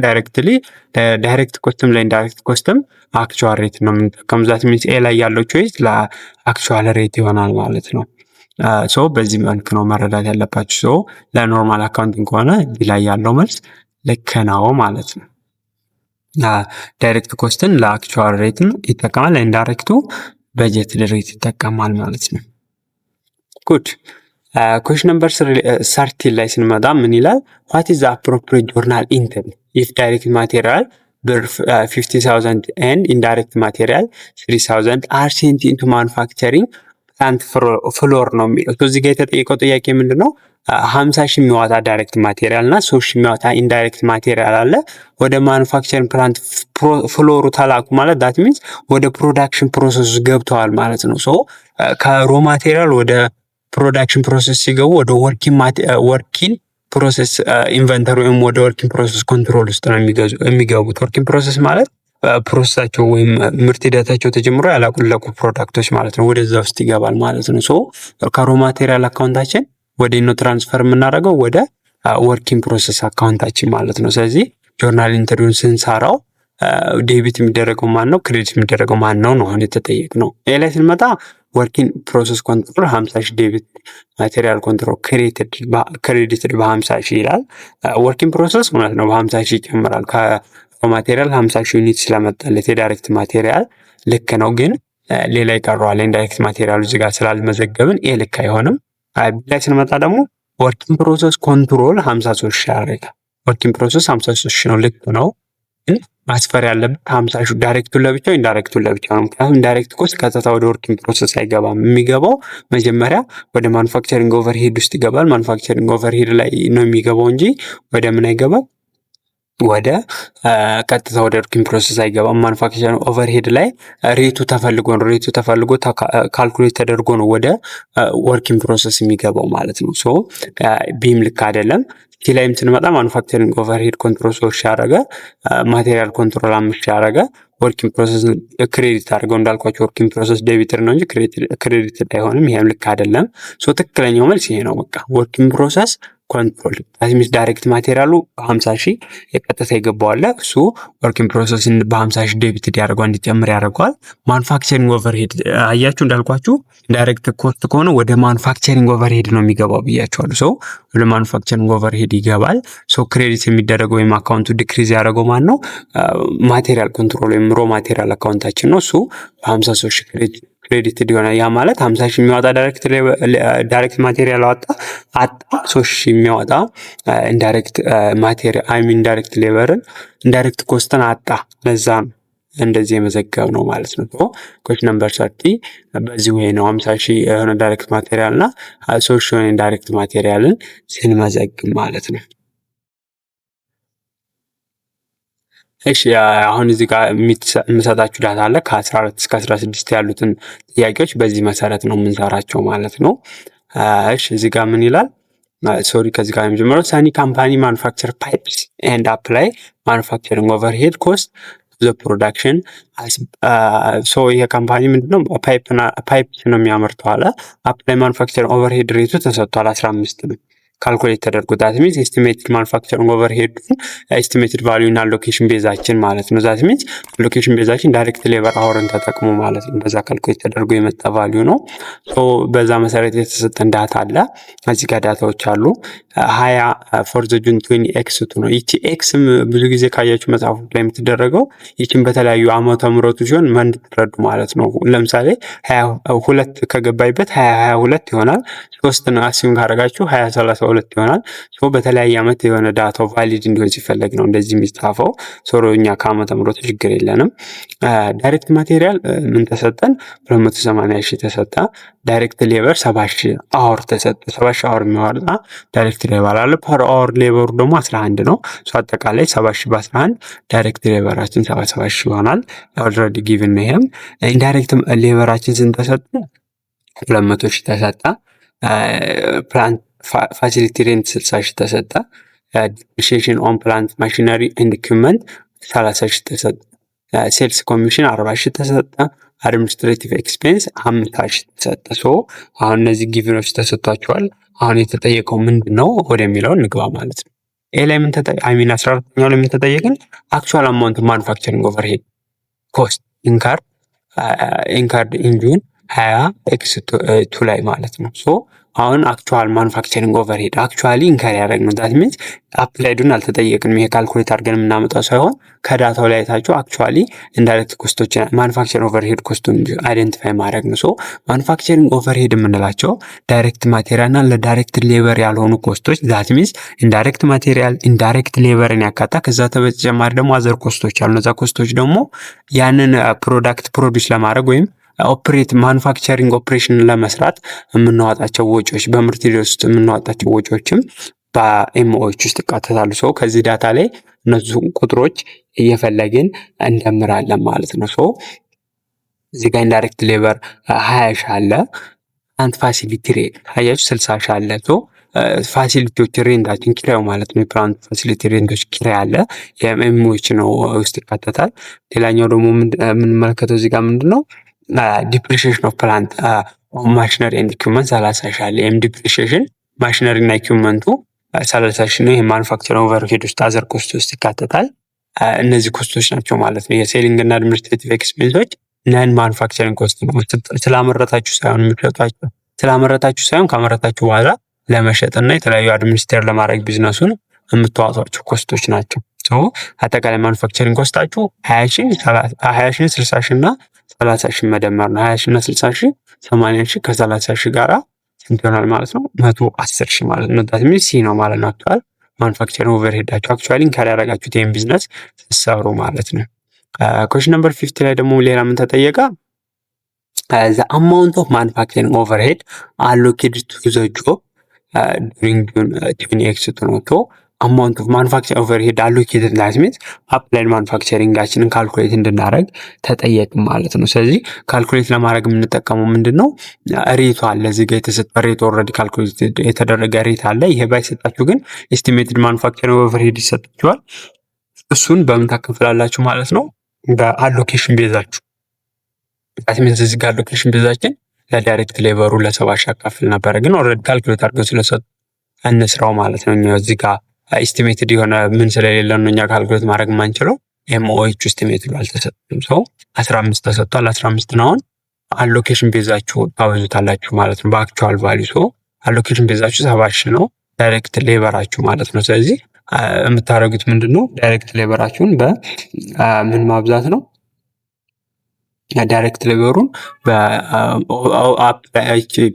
ዳይሬክት ኮስትም ለኢንዳይሬክት ኮስትም አክቹዋል ሬት ነው የምንጠቀም። ዛት ሚንስ ኤ ላይ ያለው ቾይስ ለአክቹዋል ሬት ይሆናል ማለት ነው። ሶ በዚህ መልክ ነው መረዳት ያለባችሁ። ሶ ለኖርማል አካውንቲንግ ከሆነ ዲ ላይ ያለው መልስ ልክ ነው ማለት ነው። ዳይሬክት ኮስትን ለአክቹዋል ሬትም ይጠቀማል፣ ለኢንዳይሬክቱ በጀት ሬት ይጠቀማል ማለት ነው። ጉድ ኩዌስችን ነምበር 13 ላይ ስንመጣ ምን ይላል? ዋት ኢዝ ዘ አፕሮፕሪየት ጆርናል ኢንትሪ ኢፍ ዳይሬክት ማቴሪያል ብር 50,000 ኤንድ ኢንዳይሬክት ማቴሪያል 3,000 አር ሴንት ኢንቱ ማኑፋክቸሪንግ ፕላንት ፍሎር ነው የሚለው። እዚህ ጋር የተጠየቀው ጥያቄ ምንድን ነው? 50,000 የሚዋጣ ዳይሬክት ማቴሪያል እና 3,000 የሚዋጣ ኢንዳይሬክት ማቴሪያል አለ። ወደ ማኑፋክቸሪንግ ፕላንት ፍሎሩ ተላኩ ማለት ዳት ሚንስ ወደ ፕሮዳክሽን ፕሮሰስ ገብተዋል ማለት ነው። ሶ ከሮ ማቴሪያል ወደ ፕሮዳክሽን ፕሮሰስ ሲገቡ ወደ ወርኪንግ ፕሮሰስ ኢንቨንተሪ ወይም ወደ ወርኪንግ ፕሮሰስ ኮንትሮል ውስጥ ነው የሚገቡት። ወርኪንግ ፕሮሰስ ማለት ፕሮሰሳቸው ወይም ምርት ሂደታቸው ተጀምሮ ያላቁለቁ ፕሮዳክቶች ማለት ነው። ወደዛ ውስጥ ይገባል ማለት ነው። ሶ ከሮ ማቴሪያል አካውንታችን ወደ ነው ትራንስፈር የምናደርገው ወደ ወርኪንግ ፕሮሰስ አካውንታችን ማለት ነው። ስለዚህ ጆርናል ኢንተሪውን ስንሰራው ዴቢት የሚደረገው ማን ነው፣ ክሬዲት የሚደረገው ማን ነው ነው አሁን የተጠየቅነው። ይሄ ላይ ስንመጣ ወርኪንግ ፕሮሰስ ኮንትሮል 50,000 ዴቢት ማቴሪያል ኮንትሮል ክሬዲትድ በ50,000 ይላል። ወርኪንግ ፕሮሰስ ማለት ነው በ50,000 ይጨምራል። ከማቴሪያል 50,000 ዩኒት ስለመጣለት የዳይሬክት ማቴሪያል ልክ ነው። ግን ሌላ ይቀረዋል። ኢንዳይሬክት ማቴሪያሉ እዚህ ጋር ስላልመዘገብን ኤ ልክ አይሆንም። ላይ ስንመጣ ደግሞ ወርኪንግ ፕሮሰስ ኮንትሮል 53,000 ያደርጋል። ወርኪንግ ፕሮሰስ 53,000 ነው፣ ልክ ነው። ግን ማስፈር ያለበት 50 ሺህ ዳይሬክቱን ለብቻው ኢንዳይሬክቱን ለብቻው ነው። ምክንያቱም ኢንዳይሬክት ኮስት ቀጥታ ወደ ወርኪንግ ፕሮሰስ አይገባም። የሚገባው መጀመሪያ ወደ ማኑፋክቸሪንግ ኦቨርሄድ ውስጥ ይገባል። ማኑፋክቸሪንግ ኦቨርሄድ ላይ ነው የሚገባው እንጂ ወደ ምን አይገባም? ወደ ቀጥታ ወደ ወርኪንግ ፕሮሰስ አይገባም። ማኑፋክቸሪንግ ኦቨርሄድ ላይ ሬቱ ተፈልጎ ነው ካልኩሌት ተደርጎ ነው ወደ ወርኪንግ ፕሮሰስ የሚገባው ማለት ነው። ሶ ቢም ልክ አይደለም። ቲ ላይም ስንመጣ ማኑፋክቸሪንግ ኦቨርሄድ ኮንትሮል 3 ያደረገ ማቴሪያል ኮንትሮል 5 ያደረገ ወርኪንግ ፕሮሰስ ክሬዲት አድርገው እንዳልኳቸው ወርኪንግ ፕሮሰስ ዴቢትር ነው እንጂ ክሬዲት አይሆንም። ይሄም ልክ አይደለም። ሶ ትክክለኛው መልስ ይሄ ነው። በቃ ወርኪንግ ፕሮሰስ ኮንትሮል ታስሚስ ዳይሬክት ማቴሪያሉ በ50 ሺህ የቀጥታ ይገባዋል። እሱ ወርኪንግ ፕሮሰስን በ50 ሺህ ዴቢትድ ያደርገዋል፣ እንዲጨምር ያደርገዋል። ማኑፋክቸሪንግ ኦቨርሄድ አያችሁ እንዳልኳችሁ ዳይሬክት ኮስት ከሆነ ወደ ማኑፋክቸሪንግ ኦቨርሄድ ነው የሚገባው ብያቸዋለሁ። ሰው ወደ ማኑፋክቸሪንግ ኦቨርሄድ ይገባል። ሰው ክሬዲት የሚደረገው ወይም አካውንቱ ዲክሪዝ ያደረገው ማን ነው? ማቴሪያል ኮንትሮል ወይም ሮ ማቴሪያል አካውንታችን ነው። እሱ በ53 ሺህ ክሬዲትድ ይሆናል። ያ ማለት 50 ሺህ የሚያወጣ ዳይሬክት ማቴሪያል አጣ 3 ሺህ የሚያወጣ ኢንዳይሬክት ማቴሪያል ኢንዳይሬክት ሌበርን ኢንዳይሬክት ኮስትን አጣ። ለዛ ነው እንደዚህ የመዘገብ ነው ማለት ነው። ኮስት ነምበር 30 በዚህ ወይ ነው 50 ሺህ የሆነ ዳይሬክት ማቴሪያል እና 3 ሺህ የሆነ ኢንዳይሬክት ማቴሪያልን ስንመዘግብ ማለት ነው። እሺ አሁን እዚህ ጋር የምሰጣችሁ ዳታ አለ ከ14 እስከ 16 ያሉትን ጥያቄዎች በዚህ መሰረት ነው የምንሰራቸው ማለት ነው። እሺ እዚህ ጋር ምን ይላል? ሶሪ ከዚህ ጋር የምጀምረው ሳኒ ካምፓኒ ማኑፋክቸር ፓይፕስ ኤንድ አፕላይ ማኑፋክቸሪንግ ኦቨርሄድ ኮስት ዘ ፕሮዳክሽን ሶ ይሄ ካምፓኒ ምንድነው ፓይፕ ነው የሚያመርተው አለ። አፕላይ ማኑፋክቸሪንግ ኦቨርሄድ ሬቱ ተሰጥቷል 15 ነው ካልኩሌት ተደርጎ ዛት ሚንስ ኤስቲሜትድ ማኑፋክቸሪንግ ኦቨርሄድ ኤስቲሜትድ ቫልዩ እና ሎኬሽን ቤዛችን ማለት ነው። ዛት ሚንስ ሎኬሽን ቤዛችን ዳይሬክት ሌበር አወርን ተጠቅሞ ማለት ነው። በዛ ካልኩሌት ተደርጎ የመጣ ቫልዩ ነው። ሶ በዛ መሰረት የተሰጠን ዳታ አለ። እዚህ ጋር ዳታዎች አሉ 20 ፎር ዘ ጁን 20 ኤክስ ቱ ነው። ይቺ ኤክስም ብዙ ጊዜ ካያችሁ መጽሐፉ ላይ የምትደረገው ይቺን በተለያዩ ዓመተ ምህረቱ ሲሆን መንድ ትረዱ ማለት ነው። ለምሳሌ 22 ከገባይበት 2022 ይሆናል። 3 ነው አሲም ካረጋችሁ 2032 ይሆናል። ሶ በተለያየ ዓመት የሆነ ዳታው ቫሊድ እንዲሆን ሲፈለግ ነው እንደዚህ የሚጻፈው። ሶሮኛ ከዓመተ ምህረቱ ችግር የለንም። ዳይሬክት ማቴሪያል ምን ተሰጠን? 280 ሺህ ተሰጠ። ዳይሬክት ሌበር 70 ሺህ አወር ተሰጠ። 70 ሺህ አወር የሚያወጣ ዳይሬክት ሌበር አለ። ፐር አወር ሌበሩ ደግሞ 11 ነው። ሶ አጠቃላይ 70 ሺህ በ11 ዳይሬክት ሌበራችን 77 ሺህ ይሆናል። ኦልሬዲ ጊቭን ነው። ይሄም ኢንዳይሬክት ሌበራችን ስንት ተሰጠ? 200 ሺህ ተሰጠ። ፕላንት ፋሲሊቲ ሬንት 60 ሺህ ተሰጠ። ዲፕሪሺዬሽን ኦን ፕላንት ማሽነሪ ኤንድ ኢኩዊፕመንት 30 ሺህ ተሰጠ። ሴልስ ኮሚሽን 40 ሺህ ተሰጠ። አድሚኒስትሬቲቭ ኤክስፔንስ 50 ሺህ ተሰጠ። ሶ አሁን እነዚህ ጊቭኖች ተሰጥቷቸዋል። አሁን የተጠየቀው ምንድን ነው ወደሚለው እንግባ ማለት ነው። ኤ ላይ ምን ተጠየቀ? አይ ሚን 14ኛው ላይ ምን ተጠየቅን? አክቹዋል አማውንት ማኑፋክቸሪንግ ኦቨርሄድ ኮስት ኢንካርድ ኢን ጁን 20 ኤክስ ቱ ላይ ማለት ነው። ሶ አሁን አክቹዋል ማኑፋክቸሪንግ ኦቨርሄድ አክቹዋሊ ኢንካር ያደረግነው ዳት ሚንስ አፕላይዱን አልተጠየቅንም። ይሄ ካልኩሌት አድርገን የምናመጣው ሳይሆን ከዳታው ላይ ታችሁ አክቹዋሊ ኢንዳይሬክት ኮስቶች ማኑፋክቸሪንግ ኦቨርሄድ ኮስቱን አይደንቲፋይ ማድረግ ነው። ሶ ማኑፋክቸሪንግ ኦቨርሄድ የምንላቸው ዳይሬክት ማቴሪያል እና ለዳይሬክት ሌበር ያልሆኑ ኮስቶች ዳት ሚንስ ኢንዳይሬክት ማቴሪያል ኢንዳይሬክት ሌበርን ያካታ። ከዛ ተጨማሪ ደግሞ አዘር ኮስቶች አሉ። እነዛ ኮስቶች ደግሞ ያንን ፕሮዳክት ፕሮዲውስ ለማድረግ ወይም ማኑፋክቸሪንግ ኦፕሬሽን ለመስራት የምናወጣቸው ወጪዎች በምርት ሂደት ውስጥ የምናወጣቸው ወጪዎችም በኤምኦዎች ውስጥ ይካተታሉ። ሰው ከዚህ ዳታ ላይ እነሱ ቁጥሮች እየፈለግን እንደምራለን ማለት ነው። ሶ እዚህ ጋር ኢንዳይሬክት ሌበር 20 ሺህ አለ። ፕላንት ፋሲሊቲ ሬንት አያችሁ 60 ሺህ አለ። ሶ ፋሲሊቲዎች ሬንታችን ኪራዩ ማለት ነው። የፕላንት ፋሲሊቲ ሬንቶች ኪራይ አለ። የኤምኦዎች ነው ውስጥ ይካተታል። ሌላኛው ደግሞ የምንመለከተው እዚህ ጋር ምንድን ነው? ዲፕሪሺዬሽን ኦፍ ፕላንት ማሽነሪ ኤንድ ኢኩዊፕመንት 30 ሺህ አለ። ይህም ዲፕሪሺዬሽን ማሽነሪ እና ኢኩዊፕመንቱ 30 ሺህ ነው። ይህ ማኑፋክቸሪንግ ኦቨርሄድ ውስጥ አዘር ኮስት ውስጥ ይካተታል። እነዚህ ኮስቶች ናቸው ማለት ነው። የሴሊንግ እና አድሚኒስትሬቲቭ ኤክስፔንሶች ነን ማኑፋክቸሪንግ ኮስት ነው። ስላመረታችሁ ሳይሆን የሚሸጧቸው ስላመረታችሁ ሳይሆን ካመረታችሁ በኋላ ለመሸጥ እና የተለያዩ አድሚኒስትሬት ለማድረግ ቢዝነሱን የምታዋጧቸው ኮስቶች ናቸው። አጠቃላይ ማኑፋክቸሪንግ ኮስታችሁ 20 ሺህ 60 ሺህ እና 30 ሺህ መደመር ነው። 20 ሺህ እና 60 ሺህ 80 ሺህ ከ30 ሺህ ጋራ ስንት ይሆናል ማለት ነው? 110 ሺህ ማለት ነው። ዳት ሚንስ ሲ ነው ማለት ነው። አክቹዋል ማኑፋክቸሪንግ ኦቨርሄዳችሁ አክቹዋሊ ኢንካር ያደረጋችሁት ይህን ቢዝነስ ስትሰሩ ማለት ነው። ኩዌስችን ነምበር 50 ላይ ደግሞ ሌላ ምን ተጠየቀ? the amount of manufacturing overhead allocated to the job during exit ነው አማውንት ኦፍ ማኑፋክቸሪንግ ኦቨርሄድ አሎኬትድ ዳት ሚንስ አፕላይድ ማኑፋክቸሪንጋችንን ካልኩሌት እንድናደርግ ተጠየቅም ማለት ነው። ስለዚህ ካልኩሌት ለማድረግ የምንጠቀመው ምንድን ነው? ሬቱ አለ እዚህ ጋር የተሰጠ ሬት ኦልሬዲ ካልኩሌት የተደረገ ሬት አለ። ይሄ ባይሰጣችሁ ግን ኤስቲሜትድ ማኑፋክቸሪንግ ኦቨርሄድ ይሰጣችኋል። እሱን በምን ታከፍላላችሁ ማለት ነው? በአሎኬሽን ቤዛችሁ ዳት ሚንስ እዚህ ጋር አሎኬሽን ቤዛችን ለዳይሬክት ሌበሩ ለ70 ሺህ አካፍል ነበረ፣ ግን ኦልሬዲ ካልኩሌት አድርገው ስለሰጡ እንስራው ማለት ነው። እኛ እዚህ ጋር ኤስቲሜትድ የሆነ ምን ስለሌለ ነው እኛ ካልኩሌት ማድረግ የማንችለው። ኤምኦኤች ኤስቲሜትድ አልተሰጠም። ሰው 15 ተሰጥቷል። 15 ነው። አሁን አሎኬሽን ቤዛችሁ ታበዙታላችሁ ማለት ነው በአክቹዋል ቫልዩ። ሶ አሎኬሽን ቤዛችሁ 70 ሺህ ነው ዳይሬክት ሌበራችሁ ማለት ነው። ስለዚህ የምታደርጉት ምንድነው? ዳይሬክት ሌበራችሁን በምን ማብዛት ነው? ዳይሬክት ሌበሩን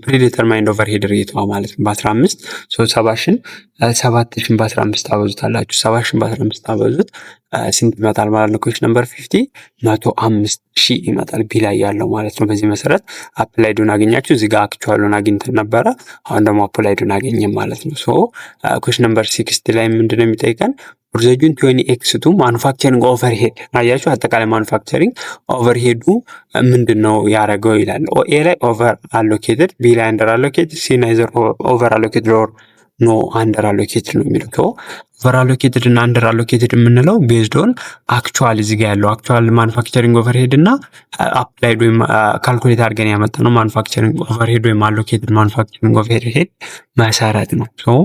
ፕሪዲተርማይንድ ኦቨርሄድ ሬቷ ማለት ነው በ15 70,000 በ15 ታበዙታላችሁ። 70,000 በ15 ታበዙት ስንት ይመጣል ማለት ነው? ኩዌስችን ነምበር 50 105,000 ይመጣል ቢ ላይ ያለው ማለት ነው። በዚህ መሰረት አፕላይዱን አገኛችሁ። እዚህ ጋር አክቹዋሉን አግኝተን ነበረ፣ አሁን ደግሞ አፕላይዱን አገኘም ማለት ነው። ሶ ኩዌስችን ነምበር 60 ላይ ምንድነው የሚጠይቀን? ኦርዘጁን 20x2 ማኑፋክቸሪንግ ኦቨርሄድ አያችሁ። አጠቃላይ ማኑፋክቸሪንግ ኦቨርሄዱ ምንድነው ያደረገው ይላል። ኤ ላይ ኦቨር አሎኬትድ፣ ቢ ላይ አንደር አሎኬትድ፣ ሲ ናይዘር ኦቨር አሎኬትድ ኦር ኖ አንደር አሎኬትድ ነው የሚለው። ኦቨር አሎኬትድ እና አንደር አሎኬትድ የምንለው ቤዝድ ኦን አክቹዋል እዚህ ጋር ያለው አክቹዋል ማኑፋክቸሪንግ ኦቨርሄድ እና አፕላይድ ወይም ካልኩሌት አድርገን ያመጣ ነው ማኑፋክቸሪንግ ኦቨርሄድ ወይም አሎኬትድ ማኑፋክቸሪንግ ኦቨርሄድ መሰረት ነው። ሶ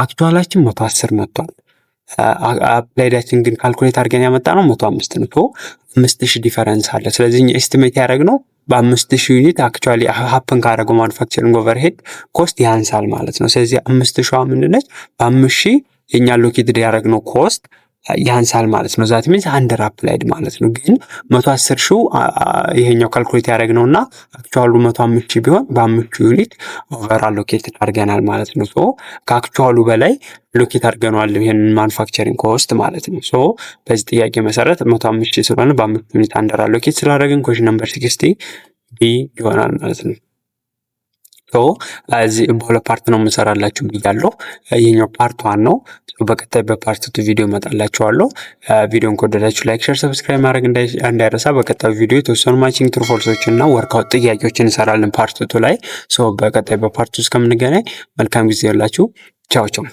አክቹዋላችን 110 መጥቷል። አፕላይዳችን ግን ካልኩሌት አድርገን ያመጣ ነው 105 ነው። 5000 ዲፈረንስ አለ። ስለዚህ እኛ ኤስቲሜት ያደረግነው በ5000 ዩኒት አክቹዋሊ ሀፕን ካደረገው ማኑፋክቸሪንግ ኦቨርሄድ ኮስት ያንሳል ማለት ነው። ስለዚህ 5000 ምንድነች? በ5000 የኛ ሎኬትድ ያደረግነው ኮስት ያንሳል ማለት ነው። ዛት ሚንስ አንደር አፕላይድ ማለት ነው። ግን 110 ሺው ይሄኛው ካልኩሌት ያደረግነው እና አክቹዋሉ 105 ሺህ ቢሆን በ5 ዩኒት ኦቨር አሎኬትድ አድርገናል ማለት ነው። ሶ ከአክቹዋሉ በላይ ሎኬት አድርገናል ይሄንን ማኑፋክቸሪንግ ኮስት ማለት ነው። ሶ በዚህ ጥያቄ መሰረት 105 ሺህ ስለሆነ በ5 ዩኒት አንደር አሎኬት ስላደረግን ኩዌስችን ነምበር 60 ቢ ይሆናል ማለት ነው። ሶ እዚህ በሁለት ፓርት ነው የምሰራላችሁ ብያለሁ። ይሄኛው ፓርት 1 ነው። በቀጣይ በፓርት 2 ቪዲዮ እመጣላችኋለሁ። ቪዲዮን ከወደዳችሁ ላይክ፣ ሼር፣ ሰብስክራይብ ማድረግ እንዳይረሳ። በቀጣይ ቪዲዮ የተወሰኑ ማቺንግ ትሩ ፎልሶችን እና ወርክአውት ጥያቄዎችን እንሰራለን ፓርት 2 ላይ። ሶ በቀጣይ በፓርት 2 እስከምንገናኝ መልካም ጊዜ ያላችሁ። ቻው ቻው።